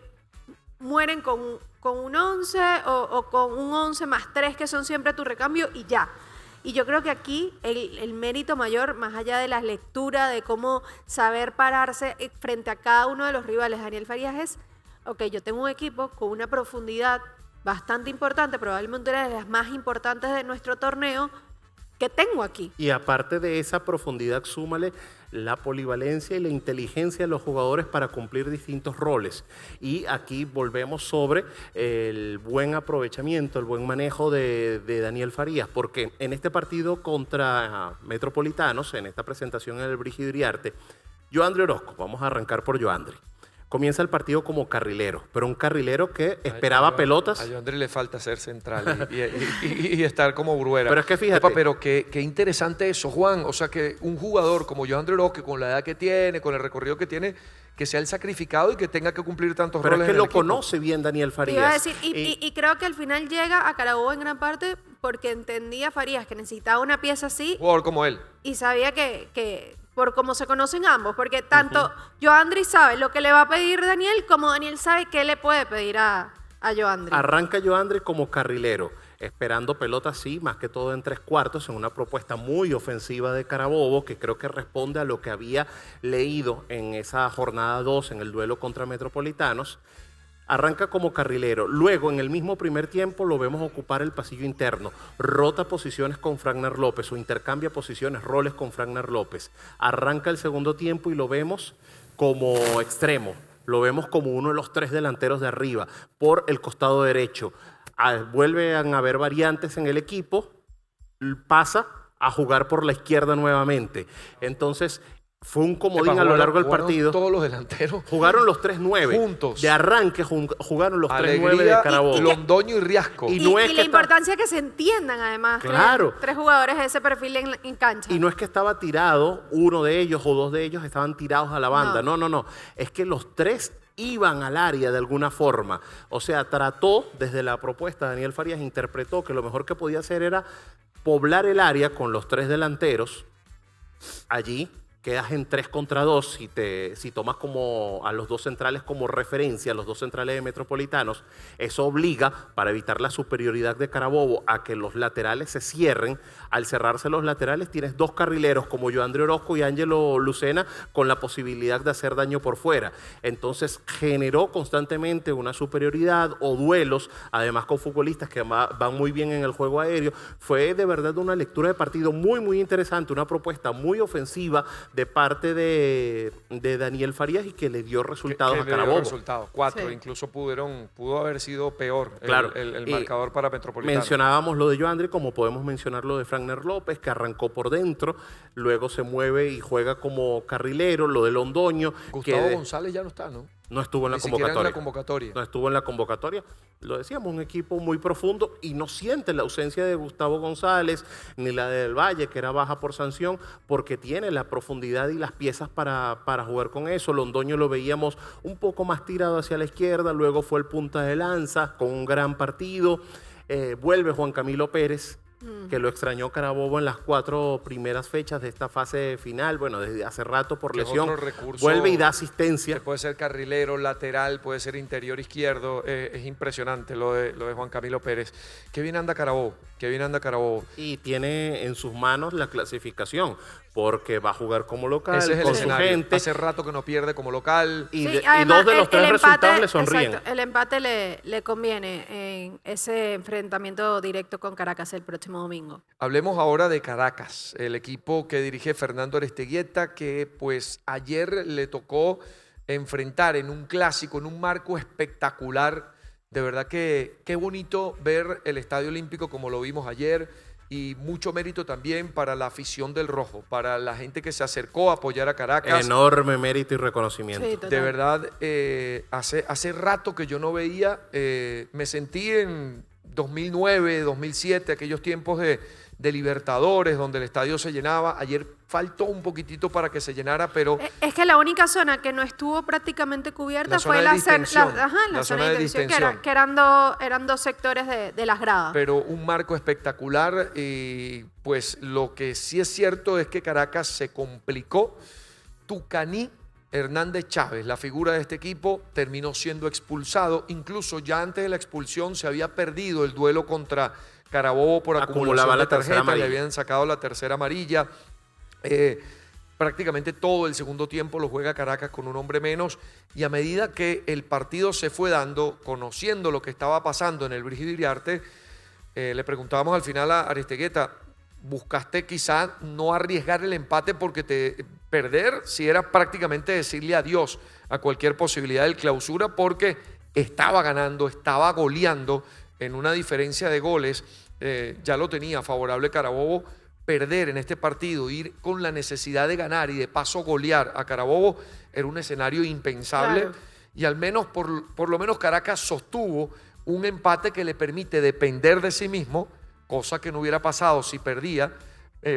mueren con un 11 o con un 11 más 3 que son siempre tu recambio y ya. Y yo creo que aquí el mérito mayor, más allá de la lectura, de cómo saber pararse frente a cada uno de los rivales, Daniel Farías, es, ok, yo tengo un equipo con una profundidad bastante importante, probablemente una de las más importantes de nuestro torneo, ¿qué tengo aquí? Y aparte de esa profundidad, súmale la polivalencia y la inteligencia de los jugadores para cumplir distintos roles. Y aquí volvemos sobre el buen aprovechamiento, el buen manejo de Daniel Farías, porque en este partido contra Metropolitanos, en esta presentación en el Brígido Iriarte, Yoandri Orozco, vamos a arrancar por Yoandri. Comienza el partido como carrilero, pero un carrilero que esperaba pelotas. A Yoandri le falta ser central y estar como Bruera. Pero es que fíjate. Epa, pero qué interesante eso, Juan. O sea, que un jugador como Yoandri Orozco, con la edad que tiene, con el recorrido que tiene, que sea el sacrificado y que tenga que cumplir tantos Pero roles es que en el lo equipo. conoce bien Daniel Farías. Iba a decir, y creo que al final llega a Carabobo en gran parte porque entendía Farías que necesitaba una pieza así. Un jugador como él. Y sabía que por cómo se conocen ambos, porque tanto Yoandri sabe lo que le va a pedir Daniel, como Daniel sabe qué le puede pedir a Yoandri. Arranca Yoandri como carrilero, esperando pelotas, sí, más que todo en 3/4, en una propuesta muy ofensiva de Carabobo, que creo que responde a lo que había leído en esa jornada 2 en el duelo contra Metropolitanos. Arranca como carrilero, luego en el mismo primer tiempo lo vemos ocupar el pasillo interno, rota posiciones con Fragner López o intercambia posiciones, roles con Fragner López. Arranca el segundo tiempo y lo vemos como extremo, lo vemos como uno de los 3 delanteros de arriba, por el costado derecho. Vuelven a haber variantes en el equipo, pasa a jugar por la izquierda nuevamente. Entonces, fue un comodín a lo largo del partido. Todos los delanteros. Jugaron los 3-9. Juntos. De arranque jugaron los 3-9 de Alegría, Carabobo. Londoño y Riasco. Y no es y que la está- importancia que se entiendan además. Claro. Tres jugadores de ese perfil en cancha. Y no es que estaba tirado, uno de ellos o 2 de ellos estaban tirados a la banda. No. Es que los 3 iban al área de alguna forma. O sea, trató, desde la propuesta, Daniel Farías interpretó que lo mejor que podía hacer era poblar el área con los 3 delanteros. Allí quedas en 3 contra 2 si tomas como a los 2 centrales como referencia, a los 2 centrales de Metropolitanos. Eso obliga, para evitar la superioridad de Carabobo, a que los laterales se cierren. Al cerrarse los laterales tienes 2 carrileros como Yoandri Orozco y Ángelo Lucena con la posibilidad de hacer daño por fuera. Entonces generó constantemente una superioridad o duelos, además con futbolistas que van muy bien en el juego aéreo. Fue de verdad una lectura de partido muy, muy interesante, una propuesta muy ofensiva de parte de Daniel Farías y que le dio resultados que a le dio Carabobo. resultados. 4, Sí. incluso pudo haber sido peor Claro. el Y marcador para Metropolitano. mencionábamos lo de Yoandri, como podemos mencionar lo de Fragner López, que arrancó por dentro, luego se mueve y juega como carrilero, lo de Londoño, Gustavo que González ya no está, ¿no? no estuvo en la Ni siquiera en convocatoria. la convocatoria. No estuvo en la convocatoria. Lo decíamos, un equipo muy profundo y no siente la ausencia de Gustavo González ni la del Valle, que era baja por sanción, porque tiene la profundidad y las piezas para jugar con eso. Londoño lo veíamos un poco más tirado hacia la izquierda, luego fue el punta de lanza con un gran partido. Vuelve Juan Camilo Pérez, que lo extrañó Carabobo en las 4 primeras fechas de esta fase final, bueno, desde hace rato por Que es lesión. otro recurso Vuelve y da asistencia. Que puede ser carrilero, lateral, puede ser interior izquierdo. Es impresionante lo de Juan Camilo Pérez. Qué bien anda Carabobo. Y tiene en sus manos la clasificación, porque va a jugar como local, Ese es el con su escenario. gente. Hace rato que no pierde como local. Y, Sí, y además, 2 de los 3 el resultados le sonríen. Exacto, el empate le conviene en ese enfrentamiento directo con Caracas el próximo domingo. Hablemos ahora de Caracas, el equipo que dirige Fernando Aristeguieta, que pues ayer le tocó enfrentar en un clásico, en un marco espectacular. De verdad que qué bonito ver el Estadio Olímpico como lo vimos ayer, y mucho mérito también para la afición del Rojo, para la gente que se acercó a apoyar a Caracas. Enorme mérito y reconocimiento. Sí, total. De verdad, hace rato que yo no veía, me sentí en 2009, 2007, aquellos tiempos de Libertadores, donde el estadio se llenaba. Ayer faltó un poquitito para que se llenara, pero Es que la única zona que no estuvo prácticamente cubierta La zona fue de la distensión. la zona de distensión, distensión. que eran 2 sectores de las gradas. pero un marco espectacular. Y pues lo que sí es cierto es que Caracas se complicó. Tucaní Hernández Chávez, la figura de este equipo, terminó siendo expulsado. Incluso ya antes de la expulsión se había perdido el duelo contra Carabobo por Acumulaba acumulación la de tercera tarjetas, le amarilla. habían sacado la tercera amarilla. Prácticamente todo el segundo tiempo lo juega Caracas con un hombre menos, y a medida que el partido se fue dando, conociendo lo que estaba pasando en el Brígido Iriarte, le preguntábamos al final a Aristeguieta, buscaste quizá no arriesgar el empate porque perder si era prácticamente decirle adiós a cualquier posibilidad del Clausura, porque estaba ganando, estaba goleando en una diferencia de goles, ya lo tenía favorable Carabobo. Perder en este partido, ir con la necesidad de ganar y de paso golear a Carabobo era un escenario impensable. Claro. Y al menos, por lo menos Caracas sostuvo un empate que le permite depender de sí mismo, cosa que no hubiera pasado si perdía,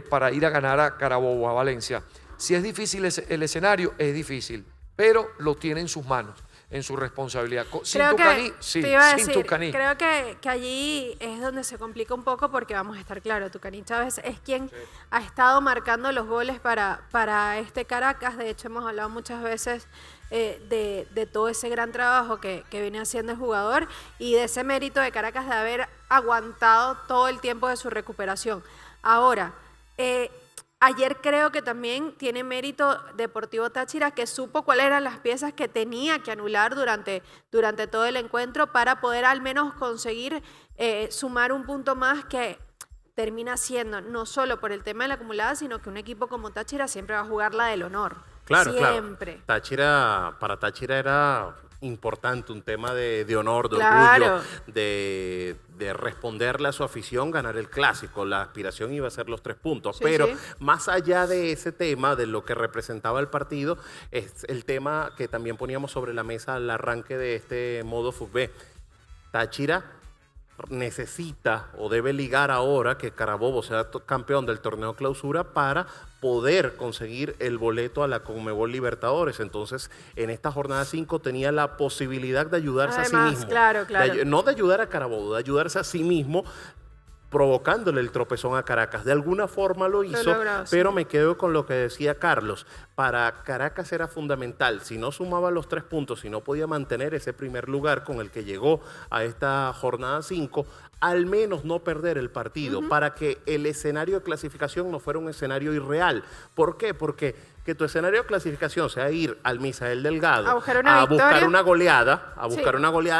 para ir a ganar a Carabobo, a Valencia. Si es difícil el escenario, es difícil, pero lo tiene en sus manos, en su responsabilidad. Sin Tucaní, sí, te iba a sin decir, Tucaní. creo que allí es donde se complica un poco porque vamos a estar claros, Tucaní Chávez es quien ha estado marcando los goles para este Caracas. De hecho, hemos hablado muchas veces de todo ese gran trabajo que viene haciendo el jugador y de ese mérito de Caracas de haber aguantado todo el tiempo de su recuperación. Ahora, ayer creo que también tiene mérito Deportivo Táchira, que supo cuáles eran las piezas que tenía que anular durante todo el encuentro para poder al menos conseguir sumar un punto más que termina siendo, no solo por el tema de la acumulada, sino que un equipo como Táchira siempre va a jugar la del honor. Claro, siempre. Claro. Para Táchira era importante un tema de honor, de Claro. orgullo, de responderle a su afición, ganar el clásico. La aspiración iba a ser los 3 puntos. Sí, pero sí. más allá de ese tema, de lo que representaba el partido, es el tema que también poníamos sobre la mesa al arranque de este modo fútbol. Táchira necesita o debe ligar ahora que Carabobo sea campeón del torneo Clausura para poder conseguir el boleto a la Conmebol Libertadores. Entonces, en esta jornada 5 tenía la posibilidad de ayudarse a sí Además, mismo. claro. No de ayudar a Carabobo, de ayudarse a sí mismo, provocándole el tropezón a Caracas. De alguna forma lo hizo, logró, sí. pero me quedo con lo que decía Carlos. Para Caracas era fundamental. Si no sumaba los 3 puntos, si no podía mantener ese primer lugar con el que llegó a esta jornada 5, al menos no perder el partido, para que el escenario de clasificación no fuera un escenario irreal. ¿Por qué? Porque que tu escenario de clasificación sea ir al Misael Delgado A buscar una buscar victoria. una goleada, Sí.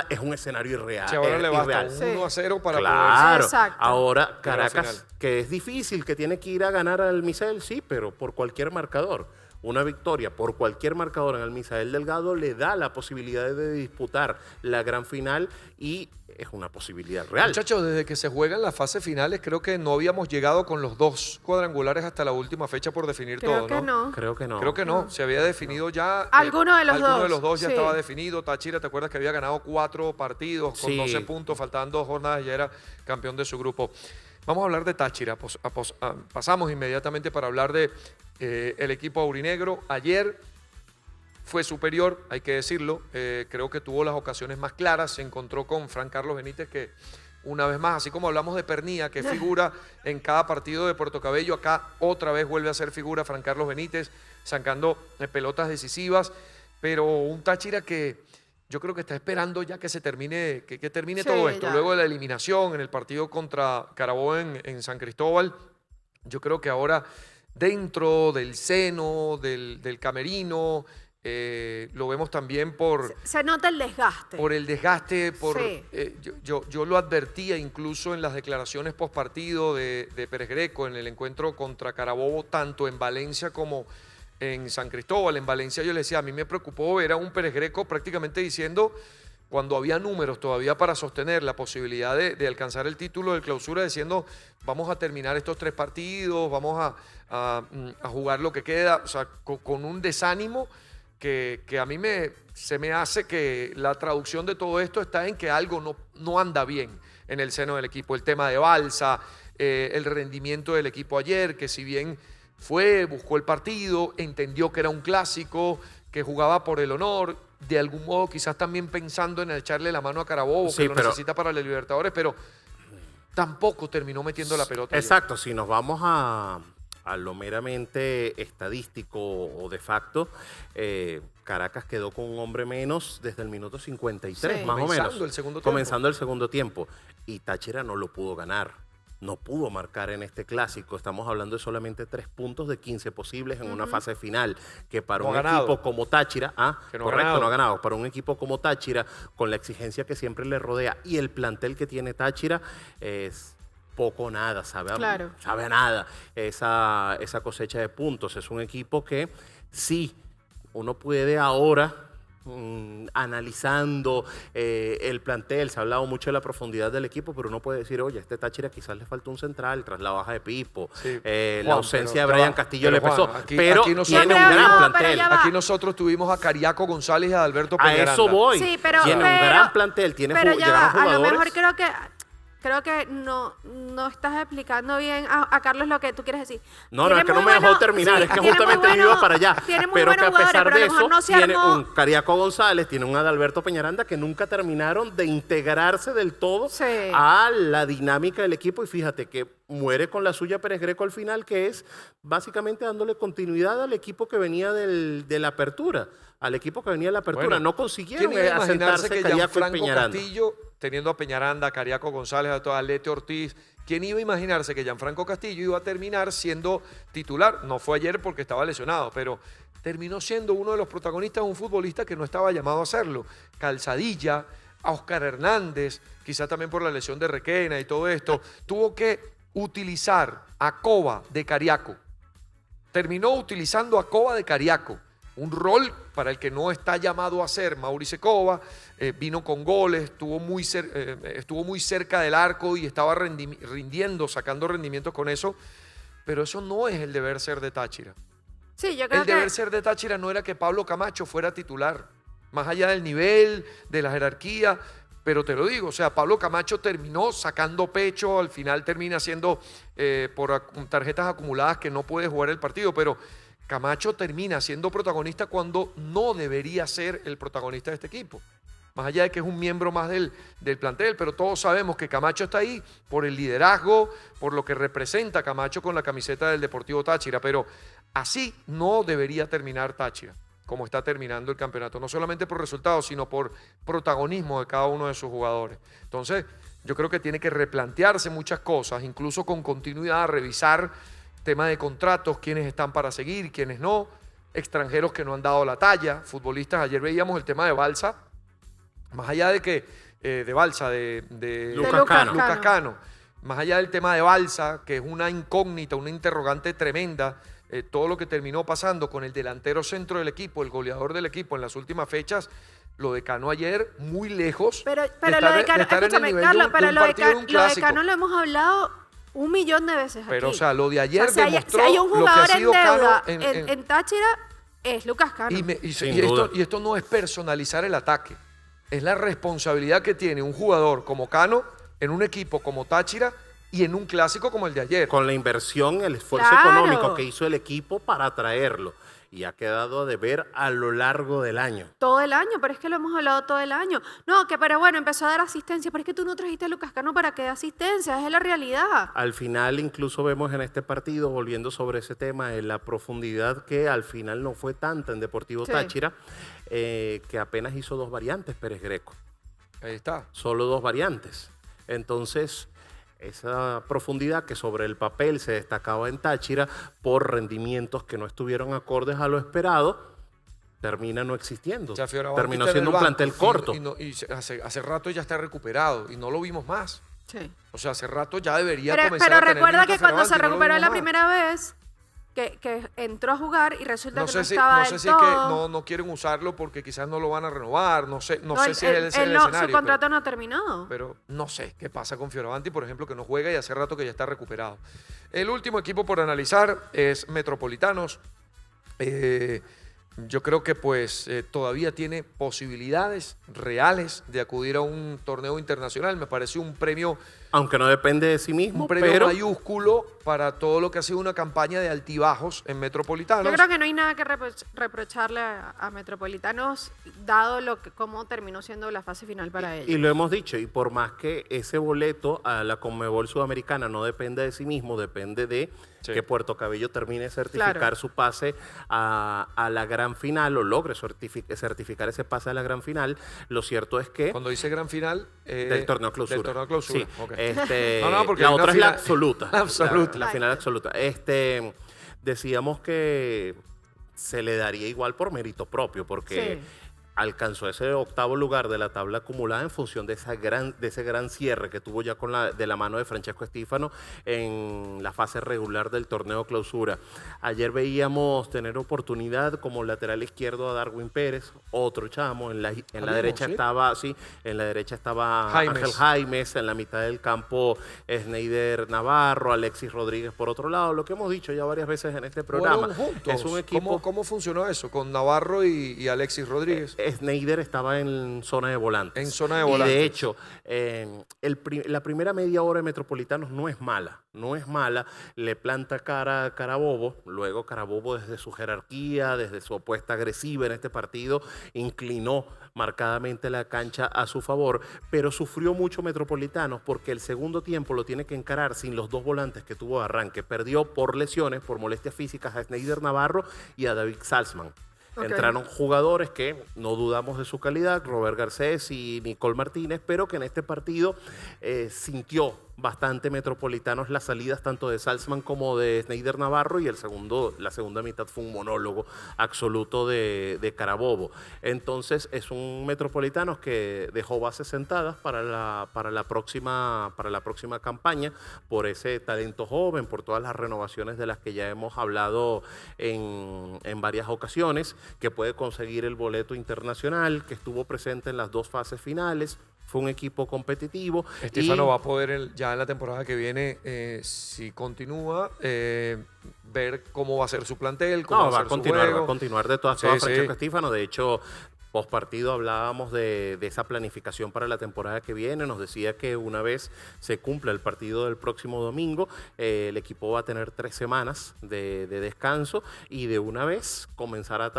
Es un escenario irreal. Si ahora es le basta irreal. un 1-0 para Claro, Exacto. ahora Llegar al Caracas, final. que es difícil, que tiene que ir a ganar al Misael, sí, pero por cualquier marcador. Una victoria por cualquier marcador en el Misael Delgado le da la posibilidad de disputar la gran final y es una posibilidad real. Muchachos, desde que se juegan las fases finales, creo que no habíamos llegado con los 2 cuadrangulares hasta la última fecha por definir Creo todo, que no. Creo que no. Creo que no, se había definido ya. Alguno de los alguno dos, de los dos ya sí. estaba definido. Táchira, ¿te acuerdas que había ganado 4 partidos con Sí. 12 puntos? Faltaban 2 jornadas y ya era campeón de su grupo. Vamos a hablar de Táchira. Pasamos inmediatamente para hablar de el equipo aurinegro. Ayer fue superior, hay que decirlo. Creo que tuvo las ocasiones más claras. Se encontró con Fran Carlos Benítez, que una vez más, así como hablamos de Pernía, que figura en cada partido de Puerto Cabello, acá otra vez vuelve a ser figura Fran Carlos Benítez, sacando pelotas decisivas. Pero un Táchira que yo creo que está esperando ya que se termine, que termine Sí, todo esto. ya. Luego de la eliminación en el partido contra Carabobo en San Cristóbal, yo creo que ahora dentro del seno, del camerino, lo vemos también Se nota el desgaste. por el desgaste, Sí. Yo lo advertía incluso en las declaraciones post partido de Pérez Greco en el encuentro contra Carabobo, tanto en Valencia como en San Cristóbal. En Valencia yo le decía, a mí me preocupó ver a un Pérez Greco prácticamente diciendo, cuando había números todavía para sostener la posibilidad de alcanzar el título del Clausura, diciendo, vamos a terminar estos 3 partidos, vamos a jugar lo que queda, o sea, con un desánimo que a mí se me hace que la traducción de todo esto está en que algo no anda bien en el seno del equipo. El tema de Balsa, el rendimiento del equipo ayer, que si bien buscó el partido, entendió que era un clásico, que jugaba por el honor, de algún modo quizás también pensando en echarle la mano a Carabobo, Sí, que lo pero necesita para la Libertadores, pero tampoco terminó metiendo la pelota. Exacto, si nos vamos a lo meramente estadístico o de facto, Caracas quedó con un hombre menos desde el minuto 53, Sí, más o comenzando menos. el segundo tiempo. Comenzando el segundo tiempo. Y Táchira no lo pudo ganar. No pudo marcar en este clásico. Estamos hablando de solamente 3 puntos de 15 posibles en una fase final. Que para No un ha ganado. equipo como Táchira, Que no ha correcto, ganado. no ha ganado. Para un equipo como Táchira, con la exigencia que siempre le rodea y el plantel que tiene Táchira, es poco o nada, sabe a nada esa cosecha de puntos. Es un equipo que sí, uno puede ahora, analizando el plantel, se ha hablado mucho de la profundidad del equipo, pero uno puede decir, oye, este Táchira quizás le faltó un central tras la baja de Pipo, la ausencia de Brian Castillo le pesó, pero tiene un gran plantel. Aquí nosotros tuvimos a Cariaco González y a Alberto Peñaranda. A eso voy. Sí, tiene un gran plantel, tiene llegaron jugadores. A lo mejor creo que no estás explicando bien a Carlos lo que tú quieres decir. No, es que no me dejó terminar, es que justamente iba para allá. Pero que a pesar de eso, tiene un Cariaco González, tiene un Adalberto Peñaranda que nunca terminaron de integrarse del todo a la dinámica del equipo. Y fíjate que muere con la suya Pérez Greco al final, que es básicamente dándole continuidad al equipo que venía de la apertura. Al equipo que venía de la apertura. Bueno, no consiguieron ¿quién iba a imaginarse que Cariaco y Gianfranco Peñaranda? Castillo, teniendo a Peñaranda, a Cariaco González, a Alete Ortiz, ¿quién iba a imaginarse que Gianfranco Castillo iba a terminar siendo titular? No fue ayer porque estaba lesionado, pero terminó siendo uno de los protagonistas de un futbolista que no estaba llamado a hacerlo. Calzadilla, a Oscar Hernández, quizá también por la lesión de Requena y todo esto, tuvo que utilizar a Cova de Cariaco. Terminó utilizando a Cova de Cariaco. Un rol para el que no está llamado a ser Mauricio Cova, vino con goles, estuvo muy cerca del arco y estaba rindiendo, sacando rendimientos con eso, pero eso no es el deber ser de Táchira. Sí, yo creo el deber ser de Táchira no era que Pablo Camacho fuera titular, más allá del nivel, de la jerarquía, pero te lo digo, o sea, Pablo Camacho terminó sacando pecho, al final termina siendo por tarjetas acumuladas que no puede jugar el partido, pero Camacho termina siendo protagonista cuando no debería ser el protagonista de este equipo. Más allá de que es un miembro más del plantel, pero todos sabemos que Camacho está ahí por el liderazgo, por lo que representa Camacho con la camiseta del Deportivo Táchira, pero así no debería terminar Táchira, como está terminando el campeonato, no solamente por resultados, sino por protagonismo de cada uno de sus jugadores. Entonces, yo creo que tiene que replantearse muchas cosas, incluso con continuidad, revisar tema de contratos, quiénes están para seguir, quiénes no, extranjeros que no han dado la talla, futbolistas. Ayer veíamos el tema de Balsa, más allá de que, de Balsa, de Lucas Cano, más allá del tema de Balsa, que es una incógnita, una interrogante tremenda, todo lo que terminó pasando con el delantero centro del equipo, el goleador del equipo en las últimas fechas, lo de Cano ayer muy lejos. Pero lo de Cano, escúchame, Carlos, pero lo de Cano lo hemos hablado 1.000.000 de veces aquí. Pero, o sea, lo de ayer demostró si hay un lo que ha jugador sido en deuda Cano en Táchira, es Lucas Cano. Y esto no es personalizar el ataque. Es la responsabilidad que tiene un jugador como Cano en un equipo como Táchira y en un clásico como el de ayer. Con la inversión, el esfuerzo económico que hizo el equipo para traerlo. Y ha quedado a deber a lo largo del año. Todo el año, pero es que lo hemos hablado todo el año. No, pero bueno, empezó a dar asistencia, pero es que tú no trajiste a Lucas Cano para que dé asistencia, es la realidad. Al final incluso vemos en este partido, volviendo sobre ese tema, en la profundidad que al final no fue tanta en Deportivo Táchira, que apenas hizo 2 variantes Pérez Greco. Ahí está. Solo 2 variantes. Entonces, esa profundidad que sobre el papel se destacaba en Táchira por rendimientos que no estuvieron acordes a lo esperado, termina no existiendo. Terminó siendo un plantel corto. Y hace rato ya está recuperado y no lo vimos más. Sí. O sea, hace rato ya debería comenzar pero a tener recuerda que cuando se no recuperó la más. primera vez, que entró a jugar y resulta que no estaba no del sé si es todo. que no quieren usarlo porque quizás no lo van a renovar, no sé si es el escenario. Su contrato no ha terminado. Pero no sé qué pasa con Fioravanti, por ejemplo, que no juega y hace rato que ya está recuperado. El último equipo por analizar es Metropolitanos. Yo creo que pues todavía tiene posibilidades reales de acudir a un torneo internacional. Me parece un premio, aunque no depende de sí mismo, un premio mayúsculo para todo lo que ha sido una campaña de altibajos en Metropolitanos. Yo creo que no hay nada que reprocharle a Metropolitanos, dado cómo terminó siendo la fase final para ellos. Y lo hemos dicho, y por más que ese boleto a la Conmebol Sudamericana no depende de sí mismo, depende de que Puerto Cabello termine de certificar su pase a la gran final, o logre certificar ese pase a la gran final. Lo cierto es que... Cuando dice gran final... del torneo clausura. Del torneo clausura. Sí. Okay. Porque la otra es la absoluta. Absoluta. La final absoluta. Decíamos que se le daría igual por mérito propio, porque alcanzó ese octavo lugar de la tabla acumulada en función de ese gran cierre que tuvo ya de la mano de Francesco Estífano en la fase regular del torneo clausura. Ayer veíamos tener oportunidad como lateral izquierdo a Darwin Pérez, otro chamo, en la derecha estaba Ángel Jaimes, en la mitad del campo Sneider Navarro, Alexis Rodríguez por otro lado, lo que hemos dicho ya varias veces en este programa. Es un equipo. ¿Cómo funcionó eso con Navarro y Alexis Rodríguez? Schneider estaba en zona de volantes. En zona de volantes. Y de hecho, la primera media hora de Metropolitanos no es mala. No es mala. Le planta cara a Carabobo. Luego Carabobo, desde su jerarquía, desde su apuesta agresiva en este partido, inclinó marcadamente la cancha a su favor. Pero sufrió mucho Metropolitanos porque el segundo tiempo lo tiene que encarar sin los dos volantes que tuvo de arranque. Perdió por lesiones, por molestias físicas a Schneider Navarro y a David Salzman. Okay. Entraron jugadores que no dudamos de su calidad, Robert Garcés y Nicole Martínez, pero que en este partido sintió bastante Metropolitanos las salidas tanto de Salzman como de Schneider Navarro, y la segunda mitad fue un monólogo absoluto de Carabobo. Entonces es un Metropolitanos que dejó bases sentadas para la próxima campaña, por ese talento joven, por todas las renovaciones de las que ya hemos hablado en varias ocasiones, que puede conseguir el boleto internacional, que estuvo presente en las dos fases finales. Fue un equipo competitivo. Estífano va a poder ya en la temporada que viene, si continúa, ver cómo va a ser su plantel, cómo va a continuar de todas Francesco Estífano. De hecho, post partido hablábamos de esa planificación para la temporada que viene. Nos decía que una vez se cumpla el partido del próximo domingo, el equipo va a tener 3 semanas de descanso y de una vez comenzará a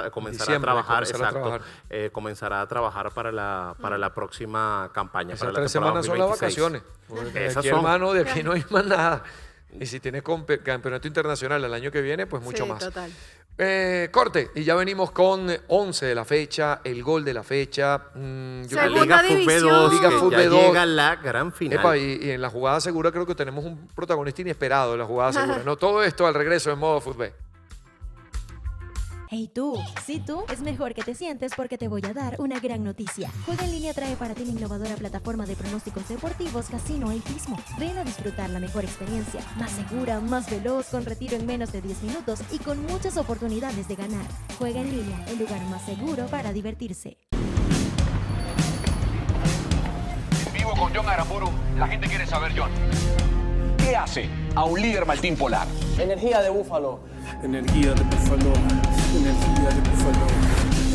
trabajar para la próxima campaña. Esas 3 semanas son las vacaciones. De aquí no hay más nada. Y si tienes campeonato internacional el año que viene, pues mucho más. Total. Corte, y ya venimos con 11 de la fecha, el gol de la fecha. Segunda división. Liga Fútbol B2. Llega la gran final. Epa, y en la jugada segura creo que tenemos un protagonista inesperado en la jugada segura. No, todo esto al regreso en modo fútbol. Hey tú, sí tú, es mejor que te sientes porque te voy a dar una gran noticia. Juega en Línea trae para ti la innovadora plataforma de pronósticos deportivos Casino Altismo. Ven a disfrutar la mejor experiencia, más segura, más veloz, con retiro en menos de 10 minutos y con muchas oportunidades de ganar. Juega en línea, el lugar más seguro para divertirse. En vivo con John Aramburu, la gente quiere saber, John, ¿qué hace a un líder Maltín Polar? Energía de búfalo. Energía de búfalo. Energía de búfalo,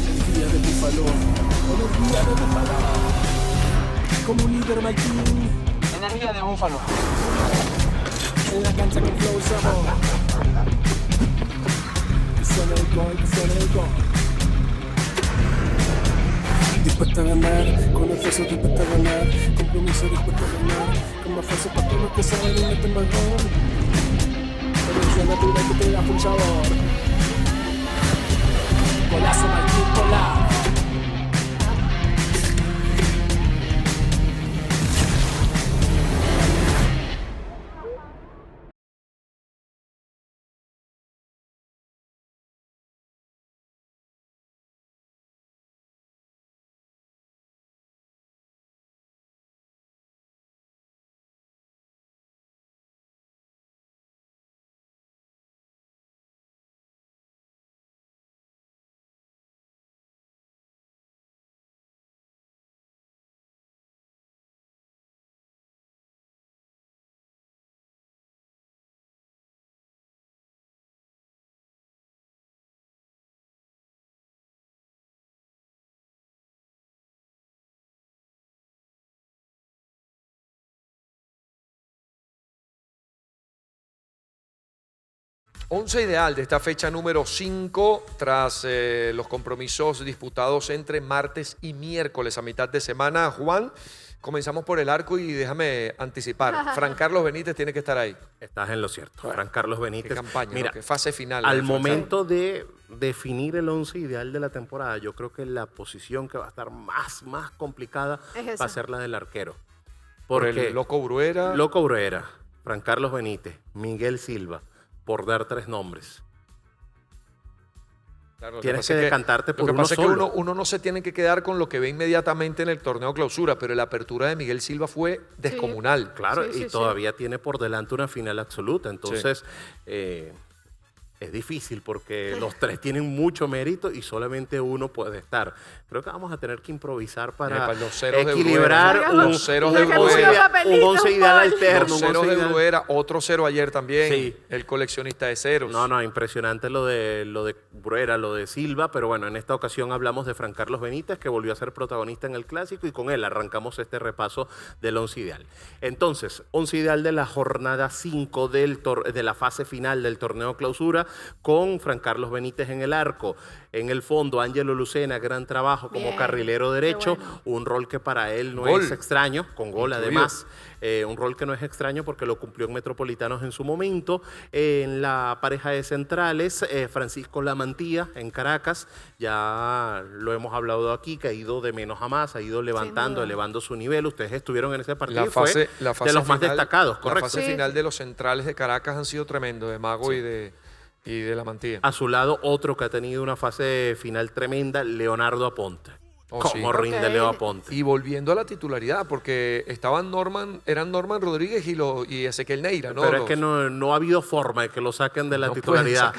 energía de búfalo, energía de búfalo. Como un líder Maltín. Energía de búfalo. En la cancha con flow sabor. Que suena el gol, que suena el gol. Dispuesta a ganar, con esfuerzo dispuesta a ganar. Compromiso dispuesta a ganar. Con más fuerza para todos los que saben y meten más gol. Energía natural que te da full sabor. Golazo Maltín Polar. Once ideal de esta fecha número 5 tras los compromisos disputados entre martes y miércoles a mitad de semana. Juan, comenzamos por el arco y déjame anticipar. Fran Carlos Benítez tiene que estar ahí. Estás en lo cierto. Bueno, Fran Carlos Benítez. Qué campaña, mira, ¿no? Qué fase final. Al momento de definir el 11 ideal de la temporada, yo creo que la posición que va a estar más complicada va a ser la del arquero. Por el Loco Bruera. Loco Bruera, Fran Carlos Benítez, Miguel Silva, por dar 3 nombres. Claro, tienes que decantarte por uno uno solo. Lo que pasa es que uno no se tiene que quedar con lo que ve inmediatamente en el torneo clausura, pero la apertura de Miguel Silva fue descomunal. Claro, y todavía tiene por delante una final absoluta. Entonces, es difícil porque los tres tienen mucho mérito y solamente uno puede estar. Creo que vamos a tener que improvisar para equilibrar un 11 ideal alterno. Los ceros de Bruera, otro cero ayer también. El coleccionista de ceros. No, impresionante lo de Bruera, lo de Silva, pero bueno, en esta ocasión hablamos de Fran Carlos Benítez, que volvió a ser protagonista en el Clásico, y con él arrancamos este repaso del 11 ideal. Entonces, 11 ideal de la jornada 5 de la fase final del torneo clausura, con Fran Carlos Benítez en el arco. En el fondo, Ángelo Lucena, gran trabajo como carrilero derecho, un rol que para él no es extraño, con gol además. Un rol que no es extraño porque lo cumplió en Metropolitanos en su momento. En la pareja de centrales, Francisco Lamantía en Caracas, ya lo hemos hablado aquí, que ha ido de menos a más, ha ido levantando, elevando su nivel. Ustedes estuvieron en ese partido y fue de los más destacados, correcto. La fase final de los centrales de Caracas han sido tremendos, de Mago y de La Mantilla. A su lado, otro que ha tenido una fase final tremenda, Leonardo Aponte. ¿Cómo rinde Leo Aponte? Y volviendo a la titularidad, porque eran Norman Rodríguez y Ezequiel Neira, ¿no? Pero es que no ha habido forma de que lo saquen de la titularidad.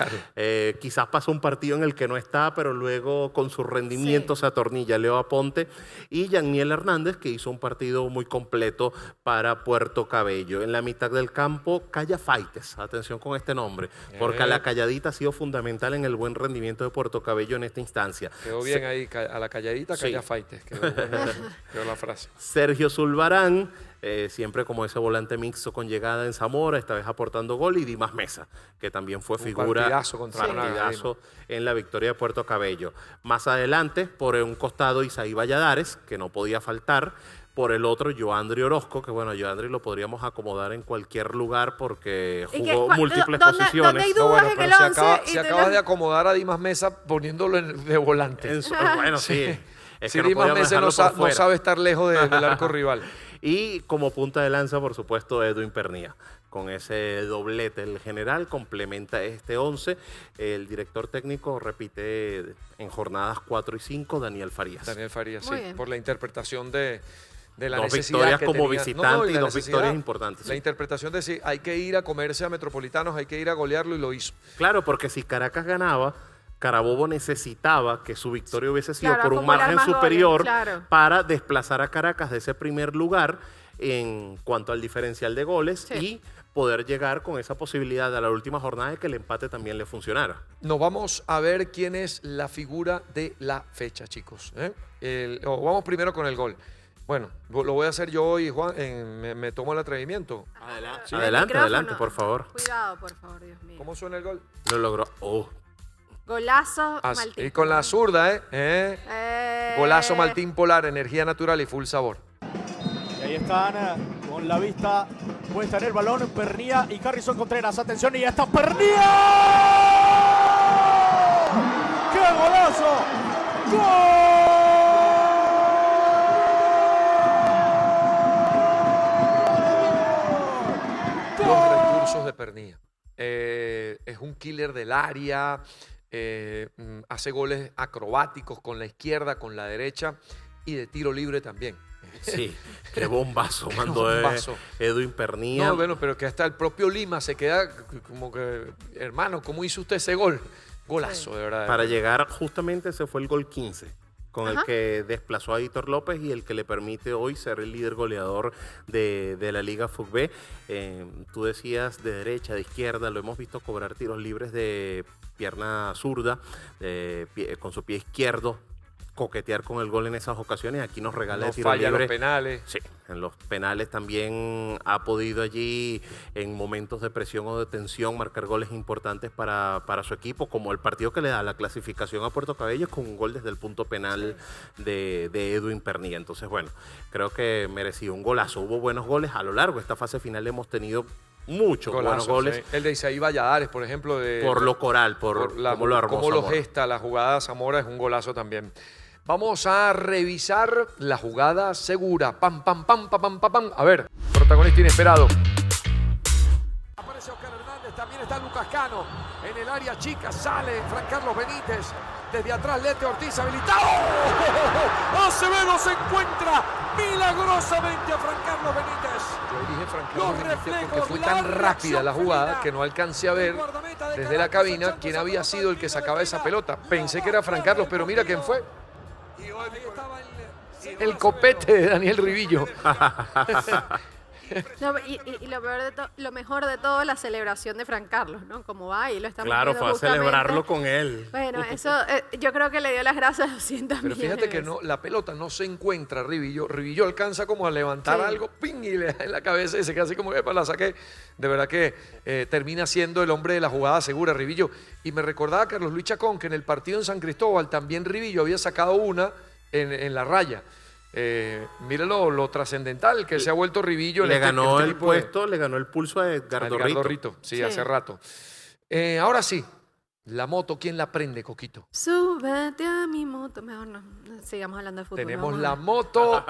Quizás pasa un partido en el que no está, pero luego con su rendimiento se atornilla Leo Aponte. Y Yaniel Hernández, que hizo un partido muy completo para Puerto Cabello. En la mitad del campo, Calla Faites. Atención con este nombre, porque a la calladita ha sido fundamental en el buen rendimiento de Puerto Cabello en esta instancia. Quedó bien ahí, a la calladita. Calla Faites, quedó la frase. Sergio Zulbarán, siempre como ese volante mixto con llegada en Zamora, esta vez aportando gol, y Dimas Mesa, que también fue figura, partidazo en la victoria de Puerto Cabello. Más adelante, por un costado, Isaí Valladares, que no podía faltar. Por el otro, Joandri Orozco, que bueno, Joandri lo podríamos acomodar en cualquier lugar porque jugó múltiples posiciones. ¿Dónde hay dudas en el 11? Si acabas de acomodar a Dimas Mesa poniéndolo de volante. Bueno, sí. Es que Dimas Mesa no sabe estar lejos del arco rival. Y como punta de lanza, por supuesto, Edwin Pernía. Con ese doblete, el general complementa este 11. El director técnico repite en jornadas 4 y 5, Daniel Farías. Daniel Farías, sí, por la interpretación de la dos necesidad victorias que como tenía. visitante y dos victorias importantes. La interpretación de si hay que ir a comerse a Metropolitanos, hay que ir a golearlo, y lo hizo. Claro, porque si Caracas ganaba, Carabobo necesitaba que su victoria hubiese sido por un margen superior para desplazar a Caracas de ese primer lugar en cuanto al diferencial de goles y poder llegar con esa posibilidad a la última jornada de que el empate también le funcionara. Nos vamos a ver quién es la figura de la fecha, chicos. Vamos primero con el gol. Bueno, lo voy a hacer yo y Juan, me tomo el atrevimiento. Adelante, por favor. Cuidado, por favor, Dios mío. ¿Cómo suena el gol? Lo logró. Golazo Maltín. Y con la zurda, Golazo Maltín Polar, energía natural y full sabor. Y ahí están con la vista puesta en el balón, Pernía y Harrison Contreras. Atención, y ya está Pernía. ¡Qué golazo! ¡Gol! Los recursos de Pernía. Es un killer del área. Hace goles acrobáticos con la izquierda, con la derecha y de tiro libre también. Sí, qué bombazo mandó Edwin Pernía. No, bueno, pero que hasta el propio Lima se queda como que, hermano, ¿cómo hizo usted ese gol? Golazo, de verdad. Para llegar, justamente ese fue el gol 15, con el que desplazó a Hitor López y el que le permite hoy ser el líder goleador de la Liga FUTB. Tú decías de derecha, de izquierda, lo hemos visto cobrar tiros libres de pierna zurda, con su pie izquierdo, coquetear con el gol en esas ocasiones. Aquí nos regala el tiro libre. No falla los penales. Sí, en los penales también ha podido allí, en momentos de presión o de tensión, marcar goles importantes para su equipo, como el partido que le da la clasificación a Puerto Cabello con un gol desde el punto penal de Edwin Pernía. Entonces, bueno, creo que merecía un golazo. Hubo buenos goles a lo largo de esta fase final, hemos tenido muchos buenos goles. Sí. El de Isaí Valladares, por ejemplo. Por lo coral, por cómo lo armó cómo lo gesta, la jugada Zamora es un golazo también. Vamos a revisar la jugada segura. Pam, pam, pam, pam, pam, pam. A ver, protagonista inesperado. Aparece Oscar Hernández, también está Lucas Castro. Cano en el área chica, sale Fran Carlos Benítez. Desde atrás, Lete Ortiz habilitado. Acevedo se encuentra milagrosamente a Fran Carlos Benítez. Yo dije Fran Carlos Benítez porque fue tan rápida la jugada que no alcancé a ver desde la cabina quién había sido el que sacaba esa pelota. Pensé que era Fran Carlos, pero mira quién fue. El copete de Daniel Rivillo. No, y lo mejor de todo, la celebración de Fran Carlos, ¿no? Como va y lo estamos Claro, viendo fue a justamente. celebrarlo con él. Bueno, eso yo creo que le dio las gracias 200 Pero millones fíjate de que veces. no, la pelota no se encuentra Rivillo. Rivillo alcanza como a levantar Sí. algo, ping, y le da en la cabeza y se queda así como que la saqué. De verdad que termina siendo el hombre de la jugada segura, Rivillo. Y me recordaba a Carlos Luis Chacón que en el partido en San Cristóbal también Rivillo había sacado una en la raya. Mire lo trascendental que se ha vuelto Rivillo. Le ganó el puesto, le ganó el pulso a Edgardo Rito. Sí, hace rato. Ahora sí, la moto, ¿quién la prende, Coquito? Súbete a mi moto. Mejor no, sigamos hablando de fútbol. Tenemos vamos a la ver. moto,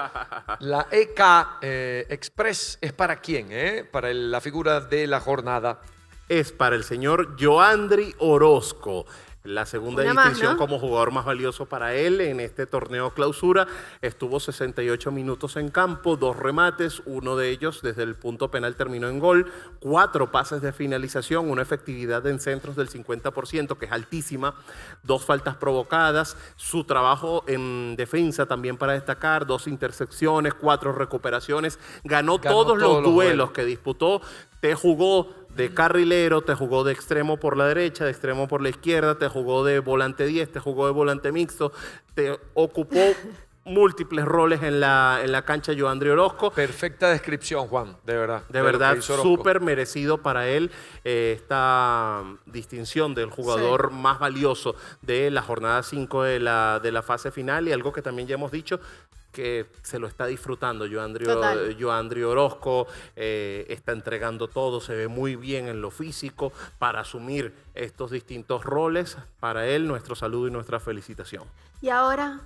la EK Express. ¿Es para quién? Para la figura de la jornada. Es para el señor Joandri Orozco. La segunda Una más, distinción ¿no? como jugador más valioso para él en este torneo clausura. Estuvo 68 minutos en campo, 2 remates, uno de ellos desde el punto penal terminó en gol, 4 pases de finalización, una efectividad en centros del 50%, que es altísima, 2 faltas provocadas, su trabajo en defensa también para destacar, 2 intercepciones, 4 recuperaciones, ganó todos los duelos que disputó, te jugó de carrilero, te jugó de extremo por la derecha, de extremo por la izquierda, te jugó de volante 10, te jugó de volante mixto, te ocupó múltiples roles en la cancha Joandri Orozco. Perfecta descripción, Juan, de verdad. De verdad, lo que hizo Orozco. súper merecido para él esta distinción del jugador más valioso de la jornada 5 de la fase final, y algo que también ya hemos dicho, que se lo está disfrutando Joandri Orozco, está entregando todo, se ve muy bien en lo físico para asumir estos distintos roles. Para él, nuestro saludo y nuestra felicitación. Y ahora,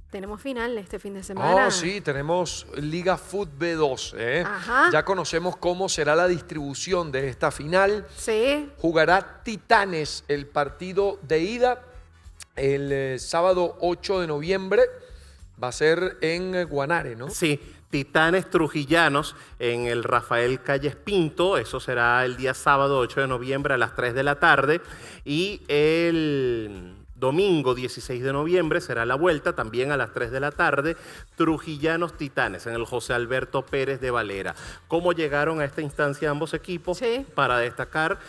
tenemos final este fin de semana. Oh, sí, tenemos Liga Fut B2. Ajá. Ya conocemos cómo será la distribución de esta final. Sí. Jugará Titanes el partido de ida el sábado 8 de noviembre. Va a ser en Guanare, ¿no? Sí, Titanes Trujillanos en el Rafael Calles Pinto. Eso será el día sábado 8 de noviembre a las 3 de la tarde. Y el domingo 16 de noviembre será la vuelta, también a las 3 de la tarde, Trujillanos Titanes en el José Alberto Pérez de Valera. ¿Cómo llegaron a esta instancia ambos equipos? Sí. Para destacar,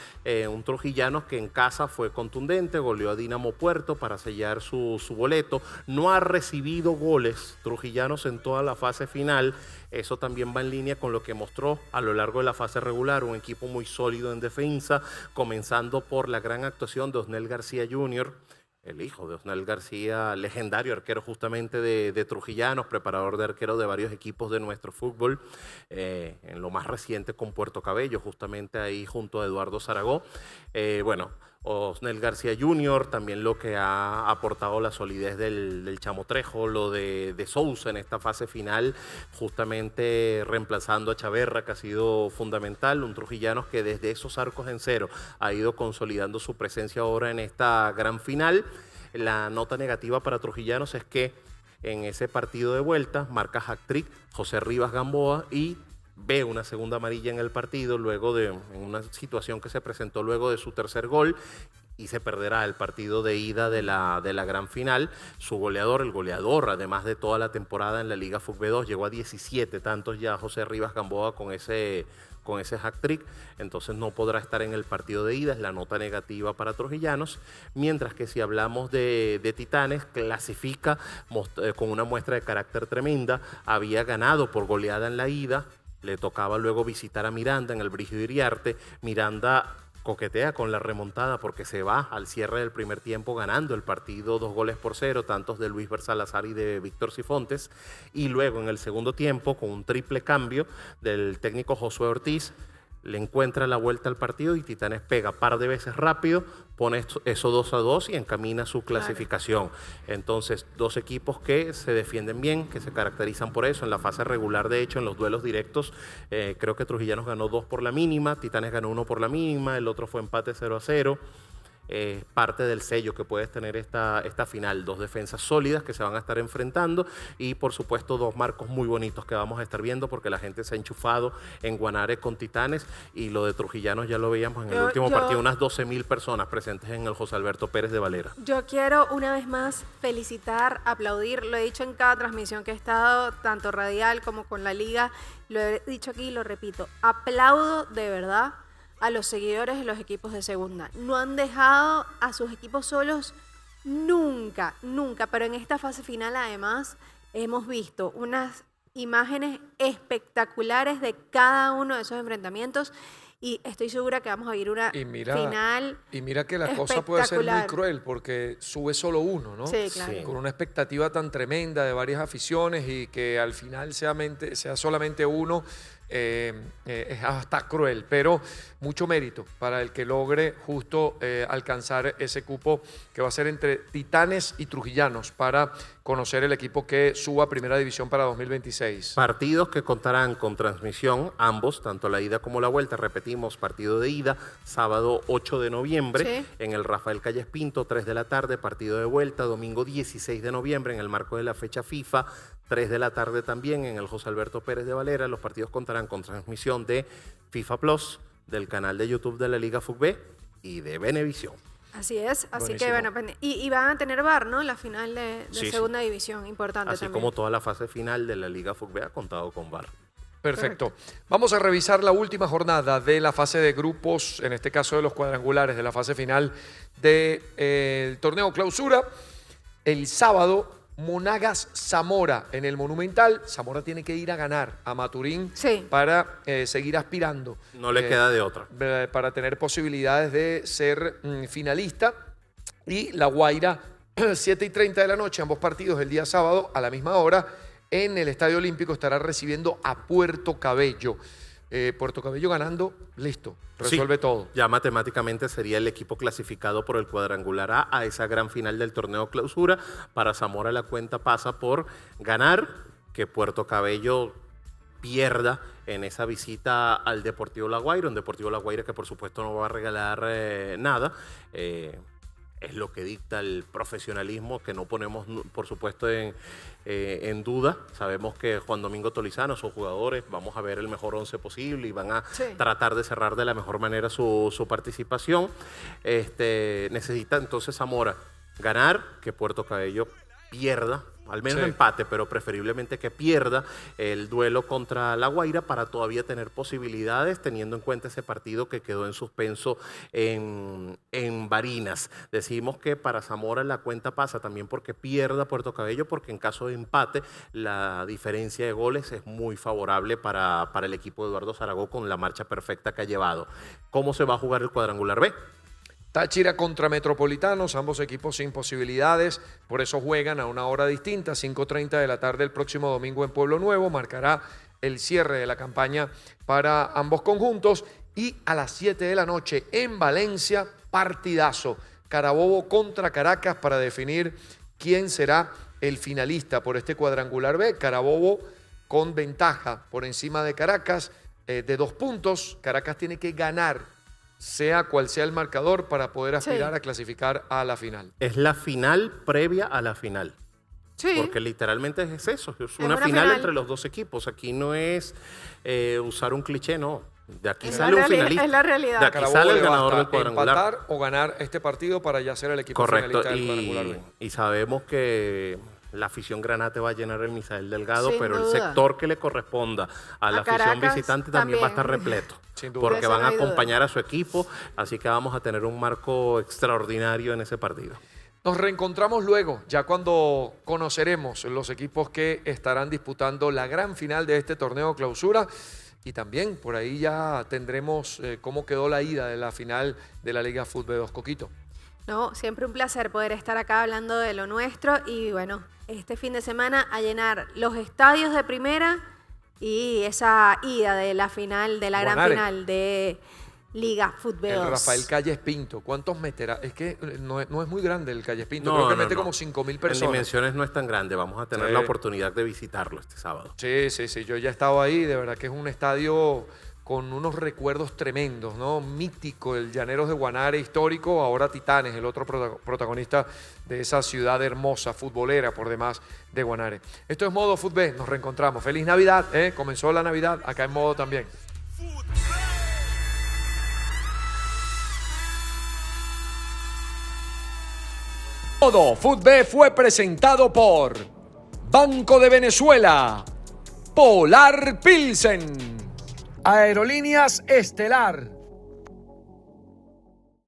un Trujillanos que en casa fue contundente, goleó a Dinamo Puerto para sellar su boleto. No ha recibido goles Trujillanos en toda la fase final. Eso también va en línea con lo que mostró a lo largo de la fase regular, un equipo muy sólido en defensa, comenzando por la gran actuación de Osnel García Jr., el hijo de Osnel García, legendario arquero justamente de Trujillanos, preparador de arquero de varios equipos de nuestro fútbol, en lo más reciente con Puerto Cabello, justamente ahí junto a Eduardo Zaragoza. Osnel García Jr., también lo que ha aportado la solidez del Chamo Trejo, lo de Sousa en esta fase final, justamente reemplazando a Chaverra, que ha sido fundamental, un Trujillanos que desde esos arcos en cero ha ido consolidando su presencia ahora en esta gran final. La nota negativa para Trujillanos es que en ese partido de vuelta marca hat-trick José Rivas Gamboa y ve una segunda amarilla en el partido en una situación que se presentó luego de su tercer gol, y se perderá el partido de ida de la gran final. Su goleador, el goleador, además de toda la temporada en la Liga Fut B2, llegó a 17 tantos ya José Rivas Gamboa con ese hat-trick, entonces no podrá estar en el partido de ida, es la nota negativa para Trujillanos, mientras que si hablamos de Titanes, clasifica con una muestra de carácter tremenda, había ganado por goleada en la ida, le tocaba luego visitar a Miranda en el Brígido Iriarte. Miranda coquetea con la remontada porque se va al cierre del primer tiempo ganando el partido 2-0, tantos de Luis Salazar y de Víctor Sifontes, y luego en el segundo tiempo con un triple cambio del técnico Josué Ortiz, le encuentra la vuelta al partido y Titanes pega par de veces rápido, pone eso 2-2 y encamina su clasificación. Entonces, dos equipos que se defienden bien, que se caracterizan por eso. En la fase regular, de hecho, en los duelos directos, creo que Trujillanos ganó 2 por la mínima, Titanes ganó 1 por la mínima, el otro fue empate 0-0. Parte del sello que puedes tener esta final, 2 defensas sólidas que se van a estar enfrentando y por supuesto 2 marcos muy bonitos que vamos a estar viendo porque la gente se ha enchufado en Guanare con Titanes y lo de Trujillanos ya lo veíamos en el último partido, unas 12.000 personas presentes en el José Alberto Pérez de Valera. Yo quiero una vez más felicitar, aplaudir, lo he dicho en cada transmisión que he estado, tanto radial como con la liga, lo he dicho aquí y lo repito, aplaudo de verdad a los seguidores de los equipos de segunda. No han dejado a sus equipos solos nunca, nunca, pero en esta fase final además hemos visto unas imágenes espectaculares de cada uno de esos enfrentamientos y estoy segura que vamos a vivir una final. Y mira que la cosa puede ser muy cruel porque sube solo uno, ¿no? Sí, claro. Sí. Con una expectativa tan tremenda de varias aficiones y que al final sea solamente uno. Es hasta cruel, pero mucho mérito para el que logre justo alcanzar ese cupo que va a ser entre Titanes y Trujillanos para conocer el equipo que suba a Primera División para 2026. Partidos que contarán con transmisión, ambos, tanto la ida como la vuelta. Repetimos, partido de ida, sábado 8 de noviembre, en el Rafael Calles Pinto, 3 de la tarde, partido de vuelta, domingo 16 de noviembre, en el marco de la fecha FIFA, 3 de la tarde también en el José Alberto Pérez de Valera. Los partidos contarán con transmisión de FIFA Plus, del canal de YouTube de la Liga Fútbol y de Venevisión. Así es, así Buenísimo. que bueno, y van a tener VAR, ¿no? La final de segunda división, importante así también. como toda la fase final de la Liga Fútbol ha contado con VAR. Perfecto. Vamos a revisar la última jornada de la fase de grupos, en este caso de los cuadrangulares de la fase final del torneo Clausura. El sábado, Monagas Zamora en el Monumental. Zamora tiene que ir a ganar a Maturín para seguir aspirando. No le queda de otra. Para tener posibilidades de ser finalista. Y La Guaira, 7:30 de la noche, ambos partidos el día sábado a la misma hora. En el Estadio Olímpico estará recibiendo a Puerto Cabello. Puerto Cabello ganando, listo, resuelve todo. Ya matemáticamente sería el equipo clasificado por el cuadrangular A esa gran final del torneo Clausura. Para Zamora la cuenta pasa por ganar, que Puerto Cabello pierda en esa visita al Deportivo La Guaira, un Deportivo La Guaira que por supuesto no va a regalar nada. Es lo que dicta el profesionalismo, que no ponemos, por supuesto, en duda. Sabemos que Juan Domingo Tolizano, sus jugadores, vamos a ver el mejor 11 posible y van a tratar de cerrar de la mejor manera su participación. Necesita entonces Zamora ganar, que Puerto Cabello pierda, al menos empate, pero preferiblemente que pierda el duelo contra La Guaira para todavía tener posibilidades, teniendo en cuenta ese partido que quedó en suspenso en Barinas. Decimos que para Zamora la cuenta pasa también porque pierda Puerto Cabello, porque en caso de empate la diferencia de goles es muy favorable para el equipo de Eduardo Zaragoza con la marcha perfecta que ha llevado. ¿Cómo se va a jugar el cuadrangular B? Táchira contra Metropolitanos, ambos equipos sin posibilidades, por eso juegan a una hora distinta, 5:30 de la tarde el próximo domingo en Pueblo Nuevo, marcará el cierre de la campaña para ambos conjuntos y a las 7 de la noche en Valencia, partidazo, Carabobo contra Caracas para definir quién será el finalista por este cuadrangular B. Carabobo con ventaja por encima de Caracas de 2 puntos, Caracas tiene que ganar sea cual sea el marcador para poder aspirar a clasificar a la final. Es la final previa a la final. Porque literalmente es eso, es una final entre los dos equipos. Aquí no es usar un cliché, no. De aquí sale un finalista. Es la realidad. De aquí sale el ganador del cuadrangular. Empatar o ganar este partido para ya ser el equipo finalista del cuadrangular. Y sabemos que la afición granate va a llenar el Misael Delgado, Sin pero duda. el sector que le corresponda a la afición Caracas visitante también va a estar repleto. Sin duda. Porque Eso van no a hay duda. acompañar a su equipo, así que vamos a tener un marco extraordinario en ese partido. Nos reencontramos luego, ya cuando conoceremos los equipos que estarán disputando la gran final de este torneo Clausura. Y también por ahí ya tendremos cómo quedó la ida de la final de la Liga Fútbol 2, Coquito. No, siempre un placer poder estar acá hablando de lo nuestro y bueno, este fin de semana a llenar los estadios de primera y esa ida de la final, de la gran Guanare. final de Liga Fútbol. El Rafael Calles Pinto, ¿cuántos meterá? Es que no es muy grande el Calles Pinto, No, creo que no, mete no. como 5.000 En personas. dimensiones no es tan grande, vamos a tener Sí. la oportunidad de visitarlo este sábado. Sí, yo ya he estado ahí, de verdad que es un estadio con unos recuerdos tremendos, ¿no? Mítico, el Llaneros de Guanare histórico, ahora Titanes, el otro protagonista de esa ciudad hermosa, futbolera por demás de Guanare. Esto es Modo Fútbol, nos reencontramos. Feliz Navidad, comenzó la Navidad, acá en Modo también. Modo Fútbol fue presentado por Banco de Venezuela, Polar Pilsen, Aerolíneas Estelar,